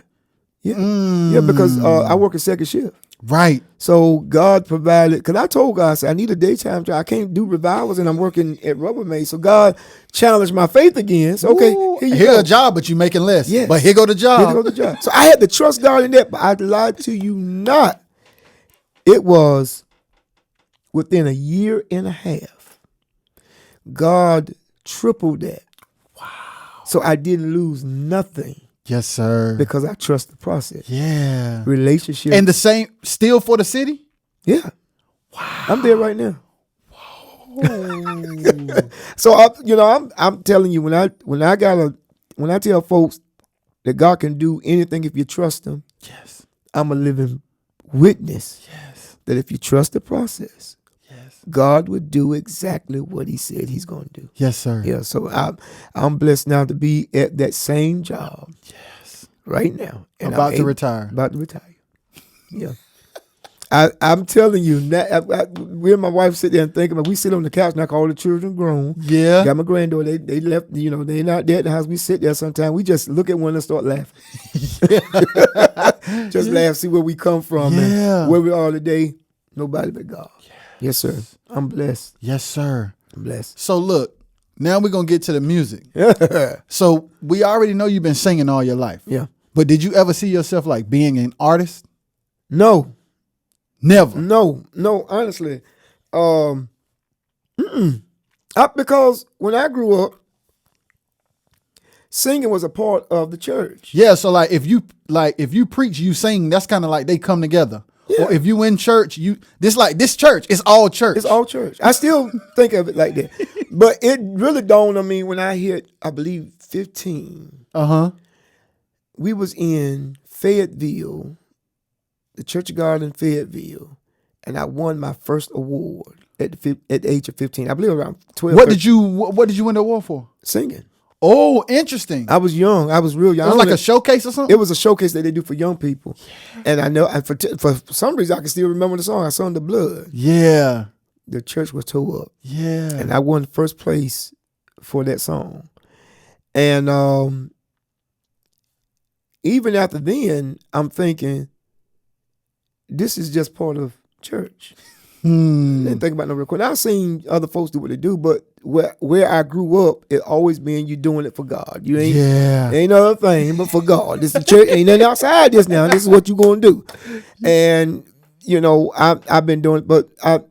Yeah, because I work a second shift. Right. So God provided, because I told God, I said, I need a daytime job. I can't do revivals and I'm working at Rubbermaid. So God challenged my faith again. So, okay, here's a job, but you're making less. Yes. But here go the job. Here go the job. So I had to trust God in that, but I lied to you not. It was within a year and a half. God tripled that. Wow. So I didn't lose nothing. Yes, sir. Because I trust the process. Yeah. Relationship. And the same, still for the city? Yeah. Wow. I'm there right now. Whoa. So I'm telling you, when I tell folks that God can do anything if you trust him, yes, I'm a living witness. Yes. That if you trust the process, yes, God would do exactly what he said he's going to do. Yes, sir. Yeah, so I'm blessed now to be at that same job. Yes. Right now. And About to retire. Yeah. I'm telling you, me and my wife sit there and think about. We sit on the couch and I call the children grown. Yeah. Got my granddaughter. They left. They not there at the house. We sit there sometimes. We just look at one and start laughing. Just laugh, see where we come from and where we are today. Nobody but God. Yes, sir. I'm blessed. Yes, sir. I'm blessed. So look, now we're gonna get to the music. So we already know you've been singing all your life. Yeah. But did you ever see yourself like being an artist? No. Never. No, honestly. Because when I grew up, singing was a part of the church. Yeah, so if you preach, you sing, that's kind of like they come together. Yeah. Or if you in church, this church, it's all church. It's all church. I still think of it like that. But it really dawned on me when I hit, I believe, 15. Uh-huh. We was in Fayetteville, the Church of God in Fayetteville, and I won my first award at the age of 15. I believe around 12. What did you win the award for? Singing. Oh, interesting. I was young. I was real young. It was like a showcase or something? It was a showcase that they do for young people. Yeah. And I know, for some reason, I can still remember the song. I sung The Blood. Yeah. The church was tore up. Yeah. And I won first place for that song. And even after then, I'm thinking, this is just part of church. I didn't think about no recording. I've seen other folks do what they do, but where I grew up, it always been you doing it for God. You ain't no other thing but for God. This is church. Ain't nothing outside this now. This is what you're gonna do. And I've been doing it, but how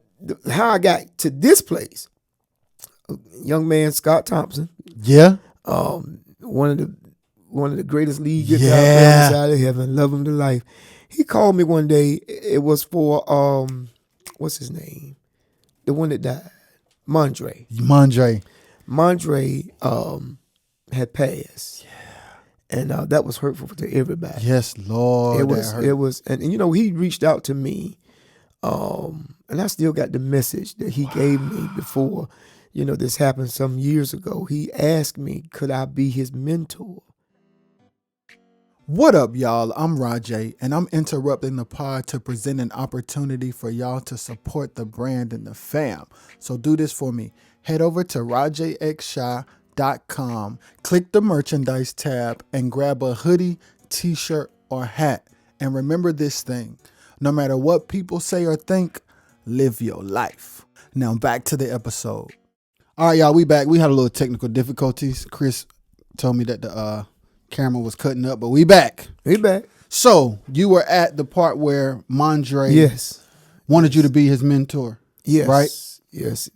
I got to this place, a young man, Scott Thompson. Yeah. One of the greatest lead guitarists out of heaven. Love him to life. He called me one day. It was for what's his name? The one that died. Madre had passed. Yeah. And that was hurtful to everybody. Yes, Lord. It was and he reached out to me. And I still got the message that he gave me before, this happened some years ago. He asked me, could I be his mentor? What up, y'all? I'm Rajay, and I'm interrupting the pod to present an opportunity for y'all to support the brand and the fam. So do this for me. Head over to rajayxshaw.com, click the merchandise tab, and grab a hoodie, t-shirt, or hat. And remember this thing. No matter what people say or think, live your life. Now back to the episode. All right, y'all, we back. We had a little technical difficulties. Chris told me that the camera was cutting up, but we back. We back. So you were at the part where Madre Yes. wanted you to be his mentor. Yes. Right? Yes.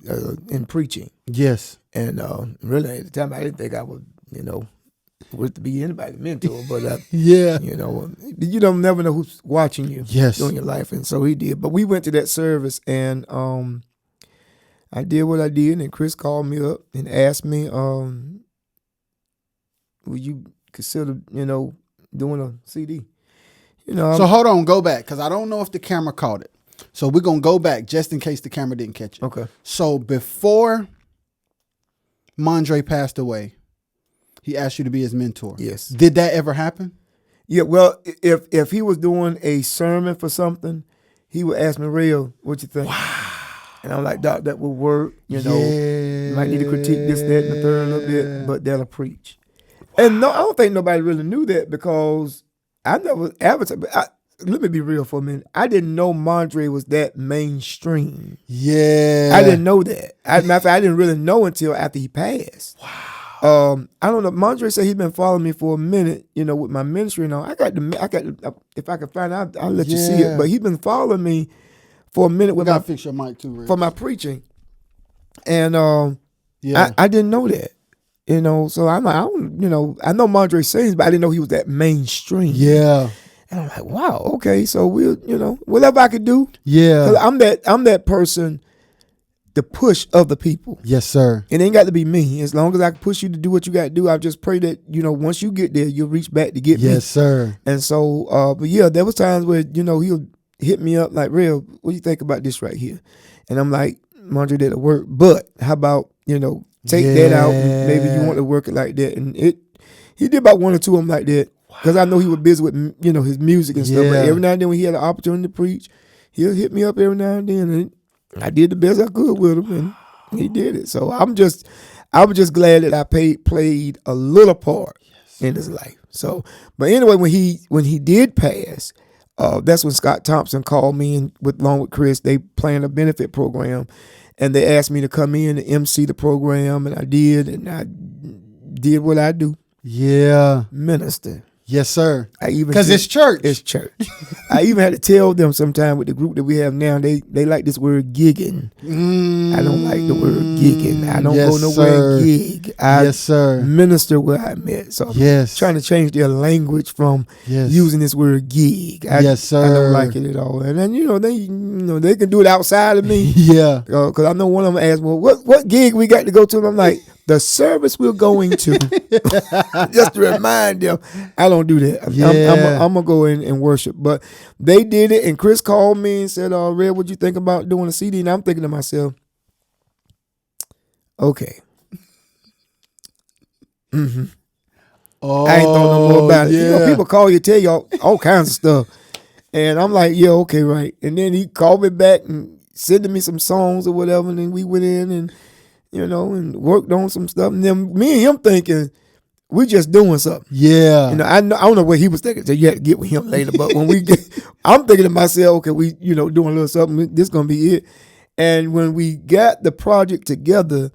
In preaching. Yes. And really at the time I didn't think I would, worth to be anybody's mentor, but Yeah. you don't never know who's watching you Yes. during your life, and so he did. But we went to that service, and I did what I did, and Chris called me up and asked me, would you consider, doing a CD? So hold on, go back, because I don't know if the camera caught it. So we're going to go back just in case the camera didn't catch it. Okay. So before Madre passed away, he asked you to be his mentor. Yes. Did that ever happen? Yeah, well, if he was doing a sermon for something, he would ask me, "Real, what you think?" Wow. And I'm like, "Doc, that will work. You might need to critique this, that, and the third a little bit, but that'll preach." Wow. And no, I don't think nobody really knew that because I never advertised. Let me be real for a minute. I didn't know Madre was that mainstream. Yeah. I didn't know that. Matter of fact, I didn't really know until after he passed. Wow. I don't know. Madre said he'd been following me for a minute, with my ministry and all. I got if I can find out, I'll let you see it. But he's been following me for a minute with fix your mic too, Rich. for my preaching, and yeah, I didn't know that, So I'm like, I know Madre sings, but I didn't know he was that mainstream. Yeah, and I'm like, wow, okay, so we'll, whatever I could do. Yeah, 'cause I'm that person. The push of the people. Yes, sir. It ain't got to be me. As long as I can push you to do what you got to do, I just pray that, once you get there, you'll reach back to get me. Yes, sir. And so, but yeah, there was times where, he'll hit me up like, "Real, what do you think about this right here?" And I'm like, "Madre, that'll work. But how about, take that out and maybe you want to work it like that." And he did about one or two of them like that. Because I know he was busy with, his music and stuff. But every now and then when he had an opportunity to preach, he'll hit me up every now and then. And I did the best I could with him, and he did it. So I was just glad that I played a little part in his life. So, but anyway, when he did pass, that's when Scott Thompson called me and along with Chris, they planned a benefit program, and they asked me to come in and MC the program, and I did, and I did what I do. Yeah, minister. Yes, sir. Because it's church. It's church. I even had to tell them sometime with the group that we have now, they like this word gigging. I don't like the word gigging. I don't go nowhere gig. Yes, sir. Minister where I'm at. So I'm trying to change their language from using this word gig. Yes, sir. I don't like it at all. And then, they can do it outside of me. Yeah. Because I know one of them asked, well, what gig we got to go to? And I'm like, the service we're going to. Just to remind them, I don't do that. I'm going to go in and worship. But they did it, and Chris called me and said, Red, what'd you think about doing a CD? And I'm thinking to myself, okay. Mm-hmm. Oh, I ain't thought no more about it. People call you, tell you all kinds of stuff. And I'm like, yeah, okay, right. And then he called me back and sent me some songs or whatever, and then we went in and and worked on some stuff. And then me and him thinking, we just doing something. Yeah. I don't know what he was thinking. So you had to get with him later. But when I'm thinking to myself, okay, we, doing a little something. This going to be it. And when we got the project together,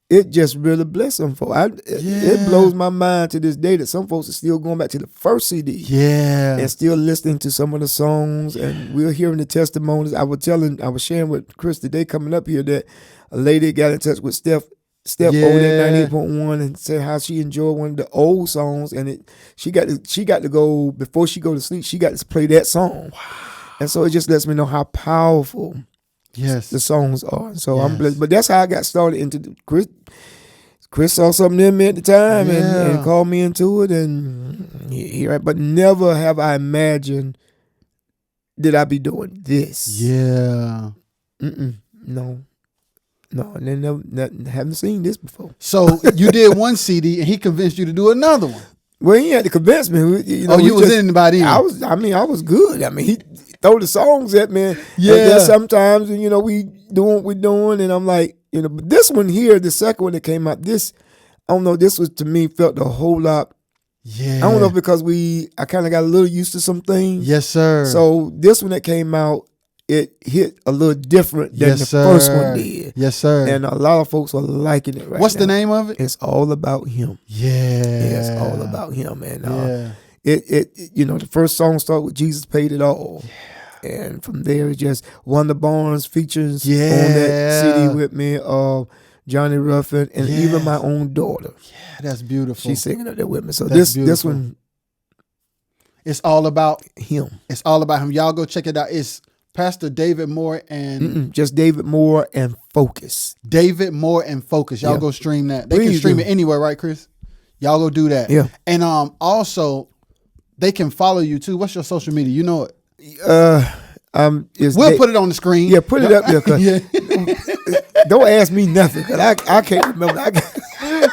it just really blessed some folks. It blows my mind to this day that some folks are still going back to the first CD. Yeah. And still listening to some of the songs. And we're hearing the testimonies. I was sharing with Chris today coming up here that a lady got in touch with Steph over there at 98.1 and said how she enjoyed one of the old songs, and she got to go before she go to sleep. She got to play that song. Wow. And so it just lets me know how powerful the songs are. So I'm blessed. But that's how I got started into Chris. Chris saw something in me at the time and called me into it, and but never have I imagined that I'd be doing this. Yeah. No, and then haven't seen this before. So you did one CD, and he convinced you to do another one. Well, he had to convince me. You was anybody? I was good. I mean, he throw the songs at me. Yeah. Sometimes, and we doing what we're doing, and I'm like, but this one here, the second one that came out, this, I don't know, this was to me felt a whole lot. Yeah. I don't know because I kind of got a little used to some things. Yes, sir. So this one that came out, it hit a little different than Yes, the sir. first one did. Yes, sir. And a lot of folks are liking it right What's now. the name of it? It's all about him. Yeah. It's all about him. And Yeah. it the first song started with Jesus Paid It All. And from there, it's just Wanda Barnes features on that CD with me, Johnny Ruffin, and even my own daughter. Yeah, that's beautiful. She's singing up there with me. So That's this beautiful. one, It's all about him. It's all about him. Y'all go check it out. It's Pastor David Moore and Just David Moore and Focus. David Moore and Focus. Y'all go stream that. They can Please stream do. it anywhere, right, Chris? Y'all go do that. Yeah. And also they can follow you too. What's your social media? You know it. We'll Put it on the screen. Yeah, put it up there. 'Cause Yeah. don't ask me nothing, because I can't remember.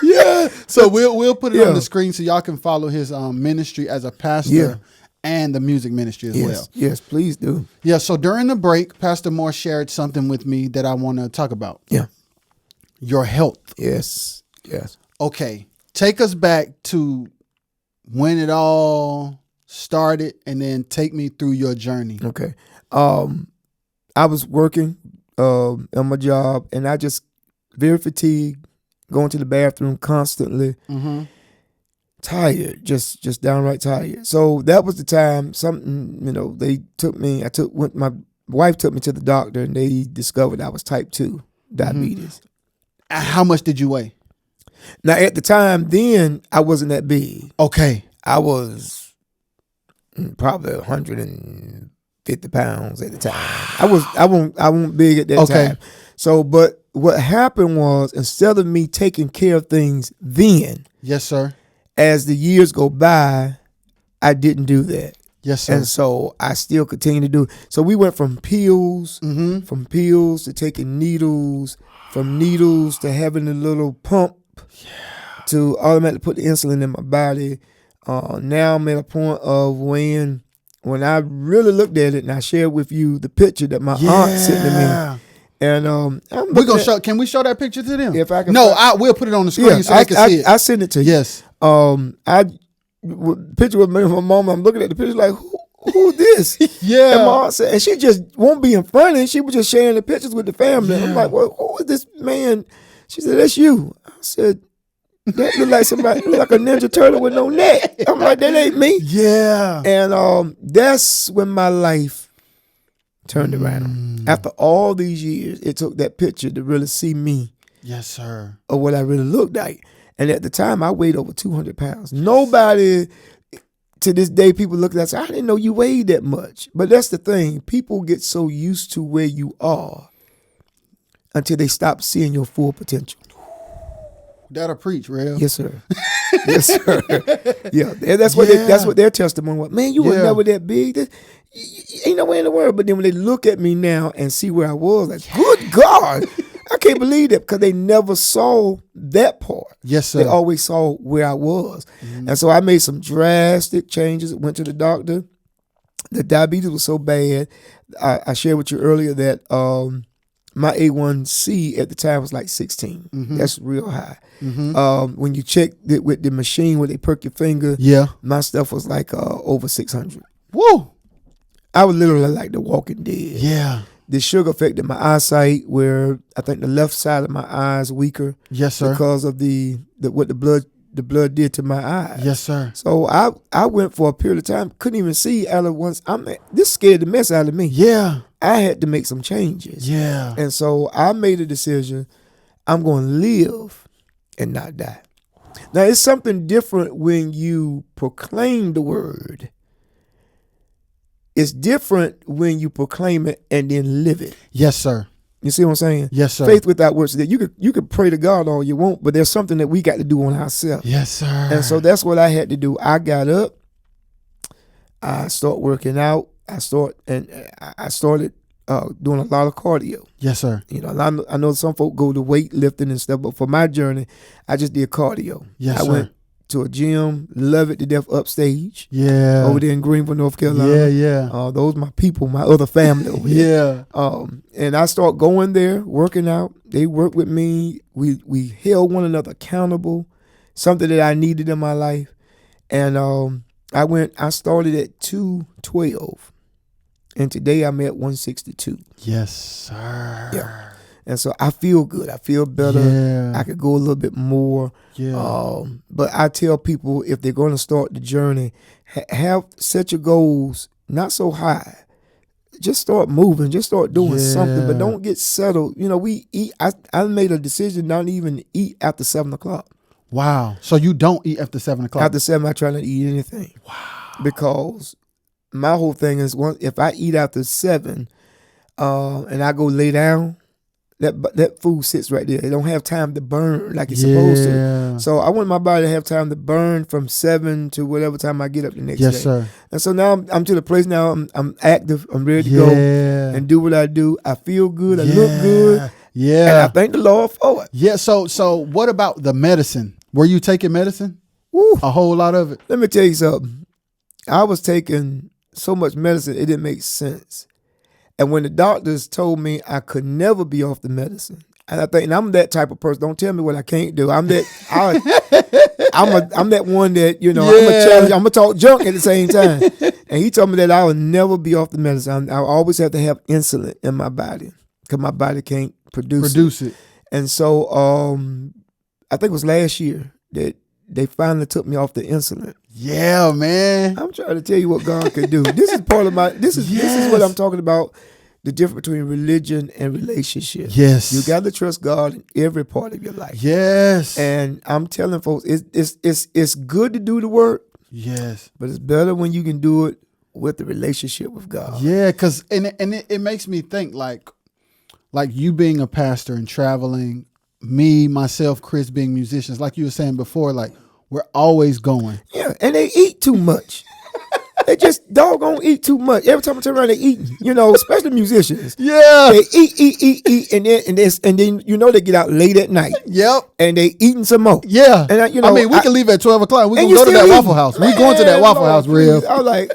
Yeah. So we'll put it Yeah. on the screen so y'all can follow his ministry as a pastor Yeah. and the music ministry as well. Yes, please do. Yeah. So during the break, Pastor Moore shared something with me that I want to talk about. Yeah. Your health. Yes. Okay. Take us back to when it all started and then take me through your journey. Okay. I was working on my job, and I just very fatigued, going to the bathroom constantly, tired, just downright tired. So that was the time they took me. My wife took me to the doctor, and they discovered I was type 2 diabetes. How much did you weigh? Now at the time, then I wasn't that big. Okay. I was probably 150 pounds at the time. I wasn't big at that time. So, but what happened was, instead of me taking care of things then, Yes, sir. as the years go by, I didn't do that. Yes, sir. And so I still continue to do it. So we went from pills, to taking needles, from needles to having a little pump, to automatically put the insulin in my body. Now I'm at a point of when I really looked at it, and I shared with you the picture that my aunt sent to me. And we're gonna show. Can we show that picture to them? If I can. No, we'll put it on the screen so they can see it. I send it to you. Yes. Picture with me and my mom. I'm looking at the picture like, who this? Yeah. And my aunt said, and she just won't be in front, and she was just sharing the pictures with the family. I'm like, well, who is this man? She said, that's you. I said, that look like somebody, look like a Ninja Turtle with no neck. I'm like, that ain't me. Yeah. And that's when my life turned around. After all these years, it took that picture to really see me. Yes, sir. Of what I really looked like. And at the time, I weighed over 200 pounds. Nobody, to this day, people look at us, I didn't know you weighed that much. But that's the thing. People get so used to where you are until they stop seeing your full potential. That'll preach, real. Yes, sir. Yes, sir. Yeah, that's what their testimony was. Man, you were never that big. Ain't no way in the world. But then when they look at me now and see where I was, like, good God, I can't believe that, because they never saw that part. Yes, sir. They always saw where I was. And so I made some drastic changes. Went to the doctor. The diabetes was so bad. I shared with you earlier that my A1C at the time was like 16. That's real high. When you check it with the machine where they perk your finger, my stuff was like over 600. Woo! I was literally like the Walking Dead. Yeah. The sugar affected my eyesight, where I think the left side of my eye is weaker. Yes, sir. Because of what the blood did to my eyes. Yes, sir. So I went for a period of time, couldn't even see out of once. This scared the mess out of me. Yeah. I had to make some changes. Yeah. And so I made a decision. I'm going to live and not die. Now, it's something different when you proclaim the word. It's different when you proclaim it and then live it. Yes, sir. You see what I'm saying? Yes, sir. Faith without works. That you could pray to God all you want, but there's something that we got to do on ourselves. Yes, sir. And so that's what I had to do. I got up. I started working out. I started doing a lot of cardio. Yes, sir. You know, I know some folk go to weightlifting and stuff, but for my journey, I just did cardio. Yes, I sir. went to a gym, love it to death, upstage. Yeah. Over there in Greenville, North Carolina. Yeah. Those my people, my other family over here. Yeah. And I start going there, working out. They work with me. We held one another accountable, something that I needed in my life. And I started at 212. and today I'm at 162. Yes, sir. Yeah. And so I feel good. I feel better. Yeah. I could go a little bit more. Yeah. But I tell people, if they're going to start the journey, set your goals not so high. Just start moving. Just start doing something. But don't get settled. You know, we eat. I made a decision not to even eat after 7 o'clock. Wow. So you don't eat after 7 o'clock? After 7, I try not to eat anything. Wow. Because my whole thing is, if I eat after 7, and I go lay down, that food sits right there. It don't have time to burn like it's supposed to. So I want my body to have time to burn from 7 to whatever time I get up the next day. Yes, sir. And so now I'm to the place now. I'm active. I'm ready to go and do what I do. I feel good. I look good. Yeah. And I thank the Lord for it. Yeah. So what about the medicine? Were you taking medicine? Woo. A whole lot of it? Let me tell you something. I was taking so much medicine, it didn't make sense. And when the doctors told me I could never be off the medicine, and I think, and I'm that type of person. Don't tell me what I can't do. I'm that. I'm that one that, you know. I'm a challenge. I'm gonna talk junk at the same time. And he told me that I would never be off the medicine. I always have to have insulin in my body because my body can't produce it. And so, I think it was last year that they finally took me off the insulin. Yeah, man. I'm trying to tell you what God can do. This is part of my. This is what I'm talking about. The difference between religion and relationship. Yes. You got to trust God in every part of your life. Yes. And I'm telling folks, it's good to do the work. Yes. But it's better when you can do it with the relationship with God. Yeah, because it makes me think like you being a pastor and traveling, me, myself, Chris being musicians, like you were saying before, like we're always going. Yeah, and they eat too much. They just doggone eat too much. Every time I turn around, they eating. You know, especially musicians. Yeah, they eat, and then you know they get out late at night. Yep, and they eating some more. Yeah, and I mean, we can leave at 12 o'clock. We can go to that Waffle House. We going to that Waffle House, real. I was like,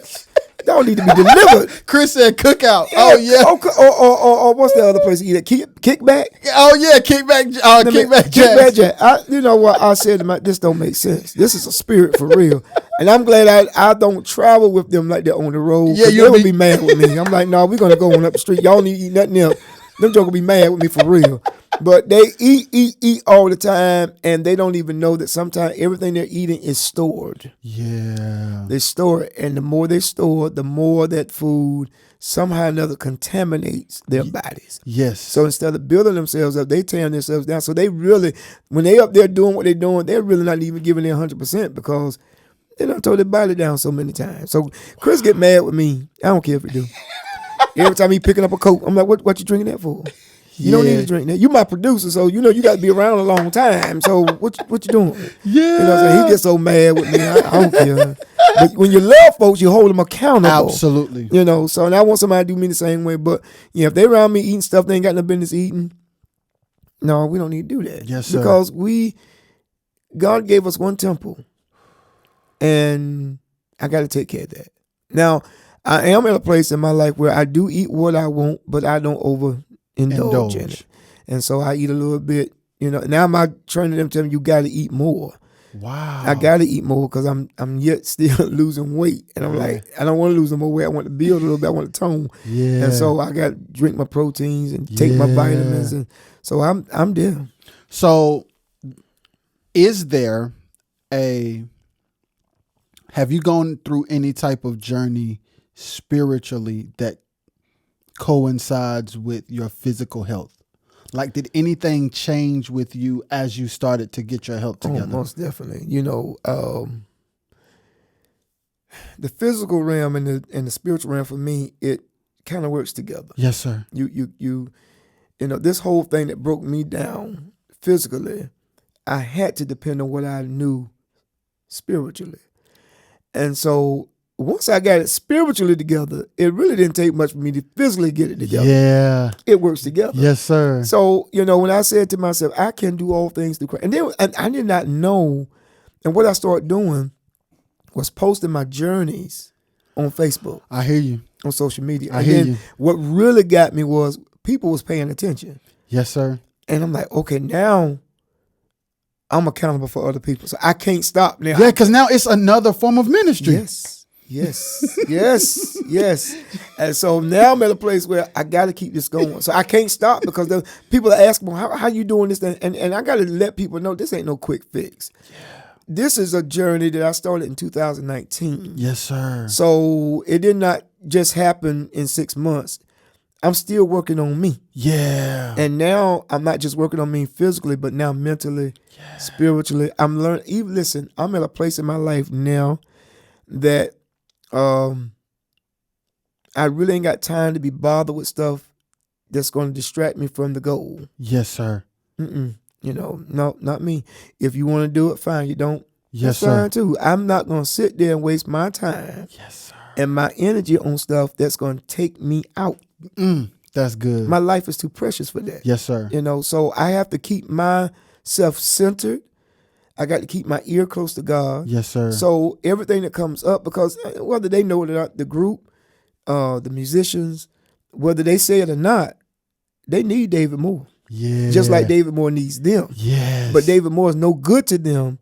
y'all need to be delivered. Chris said cookout. Oh yeah. Or what's the other place to eat at? Kickback. Oh yeah, Kickback. Kickback Jack. You know what I said to my, this don't make sense. This is a spirit for real. And I'm glad I don't travel with them like they're on the road. Yeah, they'll be mad with me. I'm like, no, we're gonna go on up the street. Y'all need to eat nothing else. Them jokers be mad with me for real. But they eat all the time, and they don't even know that sometimes everything they're eating is stored. Yeah. They store it, and the more they store, the more that food somehow or another contaminates their bodies. Yes. So instead of building themselves up, they tearing themselves down. So they really, when they up there doing what they're doing, they're really not even giving their 100% because they done tore their body down so many times. So Chris get mad with me. I don't care if he do. Every time he picking up a Coke, I'm like, what you drinking that for? You don't need to drink that. You my producer, so you know you got to be around a long time. So what you doing? Yeah. You know what I'm saying? He gets so mad with me. I don't care. But when you love folks, you hold them accountable. Absolutely. You know, so and I want somebody to do me the same way. But yeah, if they around me eating stuff they ain't got no business eating, no, we don't need to do that. Yes, sir. Because God gave us one temple. And I got to take care of that. Now, I am at a place in my life where I do eat what I want, but I don't overindulge in it. And so I eat a little bit, you know. Now my training them tell me you got to eat more. Wow. I got to eat more because I'm yet still losing weight. And I'm like, I don't want to lose no more weight. I want to build a little bit. I want to tone. Yeah. And so I got to drink my proteins and take my vitamins. And so I'm there. So is there have you gone through any type of journey spiritually that coincides with your physical health? Like, did anything change with you as you started to get your health together? Oh, most definitely. You know, the physical realm and the spiritual realm for me, it kind of works together. Yes, sir. You know, this whole thing that broke me down physically, I had to depend on what I knew spiritually. And so once I got it spiritually together, it really didn't take much for me to physically get it together. Yeah. It works together. Yes, sir. So, you know, when I said to myself, I can do all things through Christ. And then I did not know. And what I started doing was posting my journeys on Facebook. I hear you. On social media. I hear you. What really got me was people was paying attention. Yes, sir. And I'm like, okay, now I'm accountable for other people. So I can't stop now. Yeah, because now it's another form of ministry. Yes. Yes. And so now I'm at a place where I got to keep this going. So I can't stop because the people are asking, well, how you doing this? And I got to let people know this ain't no quick fix. This is a journey that I started in 2019. Yes, sir. So it did not just happen in 6 months. I'm still working on me. Yeah. And now I'm not just working on me physically, but now mentally, spiritually. I'm learning. Even listen, I'm at a place in my life now that I really ain't got time to be bothered with stuff that's going to distract me from the goal. Yes, sir. You know, no, not me. If you want to do it, fine. You don't. Yes, that's fine sir. too. I'm not going to sit there and waste my time. Yes, sir. And my energy on stuff that's going to take me out. That's good. My life is too precious for that. Yes, sir. You know, so I have to keep myself centered. I got to keep my ear close to God. Yes, sir. So everything that comes up, because whether they know it or not, the group, the musicians, whether they say it or not, they need David Moore. Yeah. Just like David Moore needs them. Yes. But David Moore is no good to them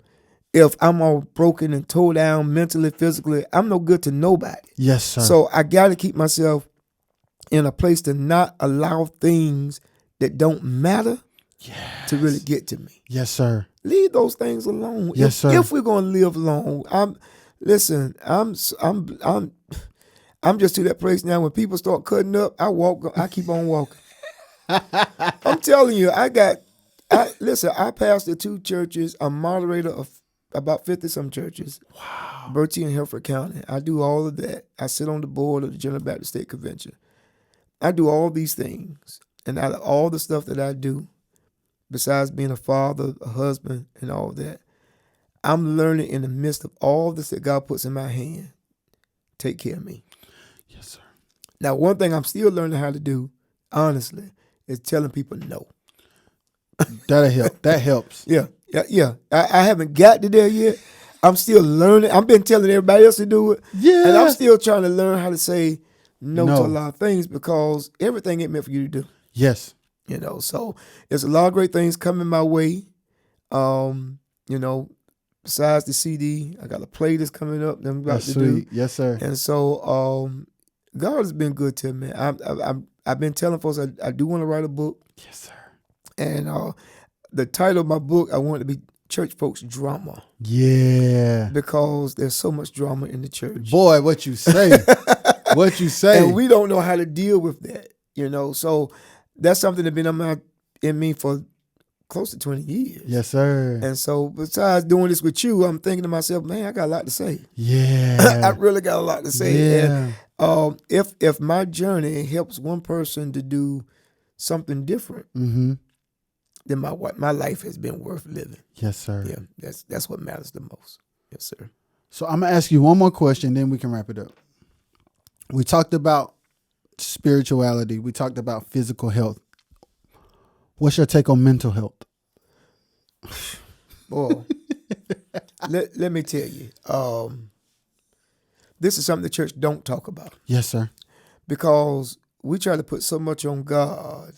if I'm all broken and tore down mentally, physically. I'm no good to nobody. Yes, sir. So I got to keep myself in a place to not allow things that don't matter to really get to me. Yes, sir. Leave those things alone. Yes, sir. If we're gonna live long, I'm just to that place now. When people start cutting up, I keep on walking. I'm telling you, I pastored 2 churches. I'm moderator of about 50 some churches. Wow. Bertie and Hereford County. I do all of that. I sit on the board of the General Baptist State Convention. I do all these things, and out of all the stuff that I do, besides being a father, a husband, and all that, I'm learning in the midst of all this that God puts in my hand, take care of me. Yes, sir. Now, one thing I'm still learning how to do, honestly, is telling people no. That'll help. That helps. Yeah. I haven't got to there yet. I'm still learning. I've been telling everybody else to do it. Yeah. And I'm still trying to learn how to say no to a lot of things because everything ain't meant for you to do. Yes. You know, so there's a lot of great things coming my way. You know, besides the CD, I got a play that's coming up that I'm about to do. Yes, sir. And so God has been good to me. I've been telling folks I do want to write a book. Yes, sir. And the title of my book, I want it to be Church Folks Drama. Yeah. Because there's so much drama in the church. Boy, what you say. What you say. And we don't know how to deal with that, you know. So that's something that's been in me for close to 20 years. Yes, sir. And so besides doing this with you, I'm thinking to myself, man, I got a lot to say. Yeah. I really got a lot to say. Yeah. And if my journey helps one person to do something different, then my life has been worth living. Yes, sir. Yeah, that's what matters the most. Yes, sir. So I'm going to ask you one more question, then we can wrap it up. We talked about spirituality. We talked about physical health. What's your take on mental health? Boy, let me tell you. This is something the church don't talk about. Yes, sir. Because we try to put so much on God.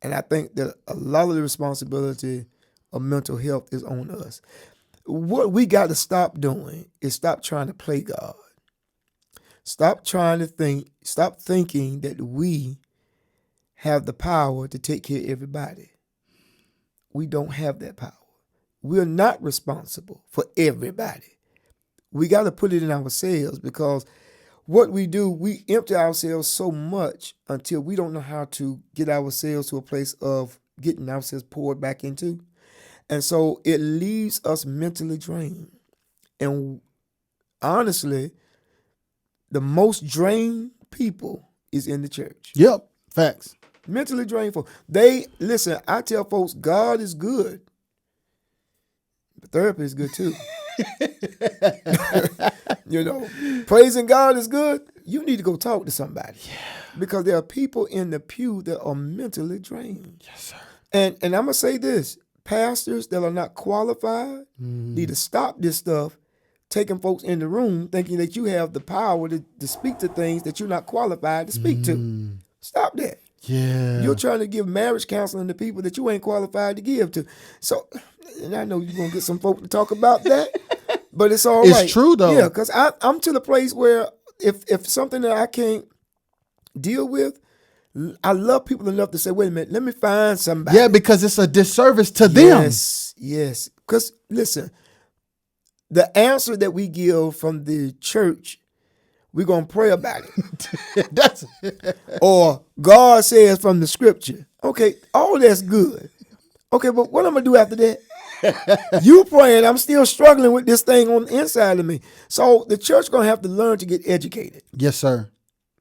And I think that a lot of the responsibility of mental health is on us. What we got to stop doing is stop trying to play God. Stop thinking that we have the power to take care of everybody. We don't have that power. We're not responsible for everybody. We got to put it in ourselves because what we do, we empty ourselves so much until we don't know how to get ourselves to a place of getting ourselves poured back into. And so it leaves us mentally drained. And honestly, the most drained people is in the church. Yep. Facts. Mentally drained folk. Listen, I tell folks, God is good. But therapy is good too. You know, praising God is good. You need to go talk to somebody. Yeah. Because there are people in the pew that are mentally drained. Yes, sir. And I'm going to say this. Pastors that are not qualified need to stop this stuff, taking folks in the room thinking that you have the power to speak to things that you're not qualified to speak to. Stop that. Yeah. You're trying to give marriage counseling to people that you ain't qualified to give to. So, and I know you're going to get some folks to talk about that. But it's all It's right. true, though. Yeah, because I'm to the place where if something that I can't deal with, I love people enough to say, wait a minute, let me find somebody. Yeah, because it's a disservice to them. Yes. Because listen, the answer that we give from the church, we're going to pray about it. That's Or God says from the scripture. Okay, all that's good. Okay, but what I'm going to do after that? You praying, I'm still struggling with this thing on the inside of me. So the church going to have to learn to get educated. Yes, sir.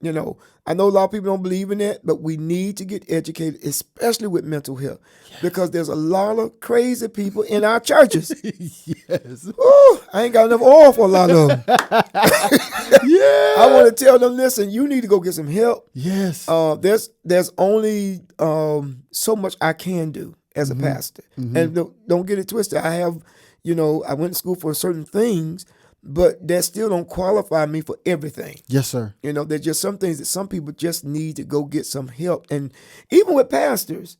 You know, I know a lot of people don't believe in that, but we need to get educated, especially with mental health, because there's a lot of crazy people in our churches. Yes. Ooh, I ain't got enough oil for a lot of them. Yeah. I want to tell them, listen, you need to go get some help. Yes. There's only so much I can do as a pastor, and don't get it twisted. I have, I went to school for certain things, but that still don't qualify me for everything. Yes, sir. There's just some things that some people just need to go get some help. And even with pastors,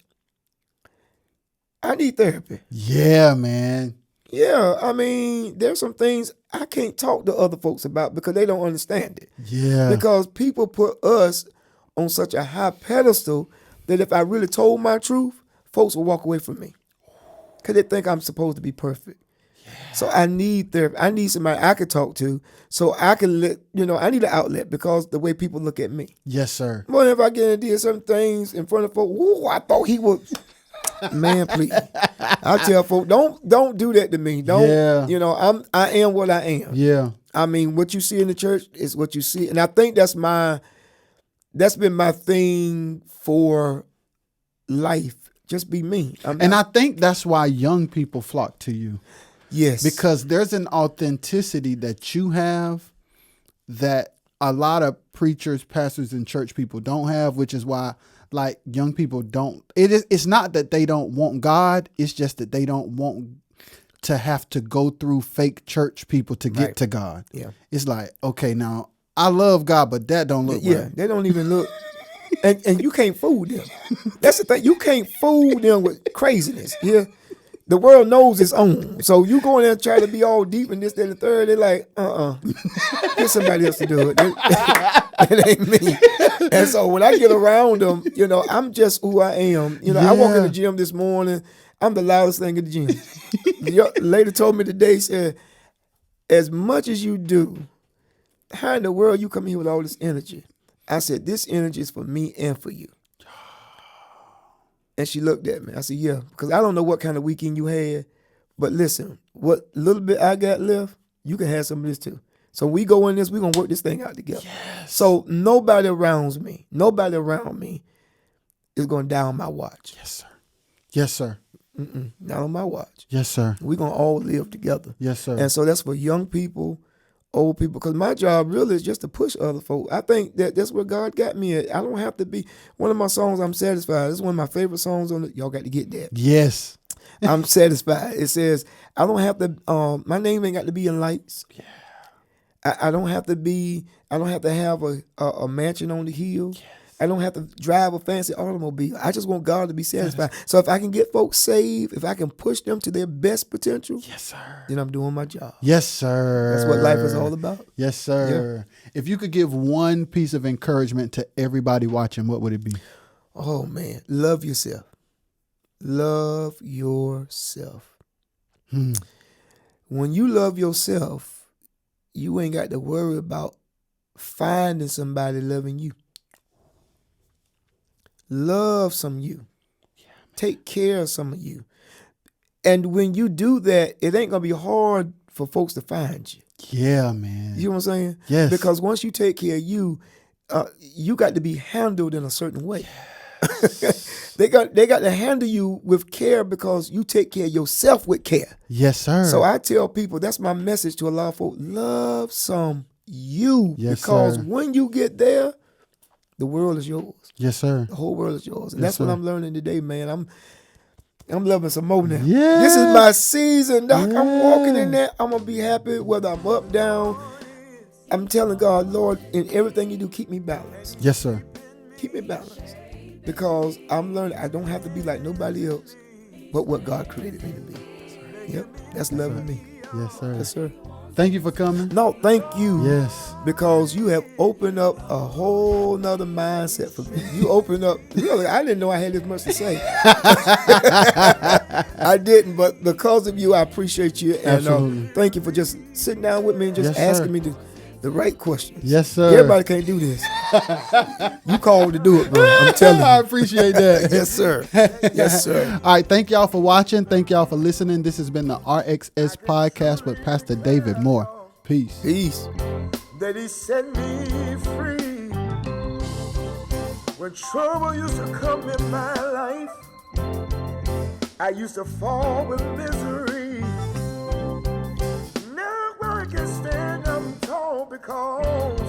I need therapy. Yeah, man. Yeah, I mean, there's some things I can't talk to other folks about because they don't understand it. Yeah. Because people put us on such a high pedestal that if I really told my truth, folks will walk away from me because they think I'm supposed to be perfect. So I need therapy. I need somebody I can talk to so I can I need an outlet because the way people look at me. Yes, sir. Well, if I get into did some things in front of folks, I thought he was, man, please. I tell folks, don't do that to me. Don't, Yeah. I am what I am. Yeah. I mean, what you see in the church is what you see. And I think that's been my thing for life. Just be me. I think that's why young people flock to you. Yes. Because there's an authenticity that you have that a lot of preachers, pastors, and church people don't have, which is why like young people don't. It's not that they don't want God. It's just that they don't want to have to go through fake church people to get to God. Yeah. It's like, okay, now I love God, but that don't look right. They don't even look. And you can't fool them. That's the thing. You can't fool them with craziness. Yeah. The world knows its own. So you go in there and try to be all deep in this, that, and the third. They're like, get somebody else to do it. It ain't me. And so when I get around them, I'm just who I am. I walk in the gym this morning. I'm the loudest thing in the gym. The lady told me today, said, as much as you do, how in the world you come here with all this energy? I said, this energy is for me and for you. And she looked at me. I said, yeah, because I don't know what kind of weekend you had. But listen, what little bit I got left, you can have some of this too. So we go in this, we're going to work this thing out together. Yes. So nobody around me is going to die on my watch. Yes, sir. Yes, sir. Not on my watch. Yes, sir. We're going to all live together. Yes, sir. And so that's for young people, old people, because my job really is just to push other folk. I think that's where God got me at. I don't have to be, one of my songs, I'm Satisfied. This is one of my favorite songs on it. Y'all got to get that. Yes. I'm satisfied. It says, I don't have to, my name ain't got to be in lights. Yeah. I don't have to have a mansion on the hill. Yes. I don't have to drive a fancy automobile. I just want God to be satisfied. Yes. So if I can get folks saved, if I can push them to their best potential, yes, sir, then I'm doing my job. Yes, sir. That's what life is all about. Yes, sir. Yeah. If you could give one piece of encouragement to everybody watching, what would it be? Oh, man. Love yourself. Love yourself. When you love yourself, you ain't got to worry about finding somebody loving you. Love some of you. Yeah, take care of some of you. And when you do that, it ain't going to be hard for folks to find you. Yeah, man. You know what I'm saying? Yes. Because once you take care of you, you got to be handled in a certain way. Yes. They got to handle you with care because you take care of yourself with care. Yes, sir. So I tell people, that's my message to a lot of folks. Love some you. Yes, because sir. when you get there, the world is yours. Yes, sir. The whole world is yours. And yes, that's sir. what I'm learning today, man. I'm loving some more now. Yeah. This is my season, Doc. Yeah. I'm walking in there. I'm going to be happy whether I'm up, down. I'm telling God, Lord, in everything you do, keep me balanced. Yes, sir. Keep me balanced. Because I'm learning I don't have to be like nobody else but what God created me to be. Yep. That's loving me. Yes, sir. Yes, sir. Thank you for coming. No, thank you. Yes. Because you have opened up a whole nother mindset for me. You opened up, really, I didn't know I had this much to say. I didn't, but because of you, I appreciate you. And thank you for just sitting down with me and just asking me the right questions. Yes, sir. Everybody can't do this. You called to do it, bro. I'm telling you. I appreciate that. Yes, sir. Yes, sir. All right. Thank y'all for watching. Thank y'all for listening. This has been the RXS podcast with Pastor David Moore. Peace. Peace. That he set me free. When trouble used to come in my life, I used to fall with misery. Now I can stand up tall because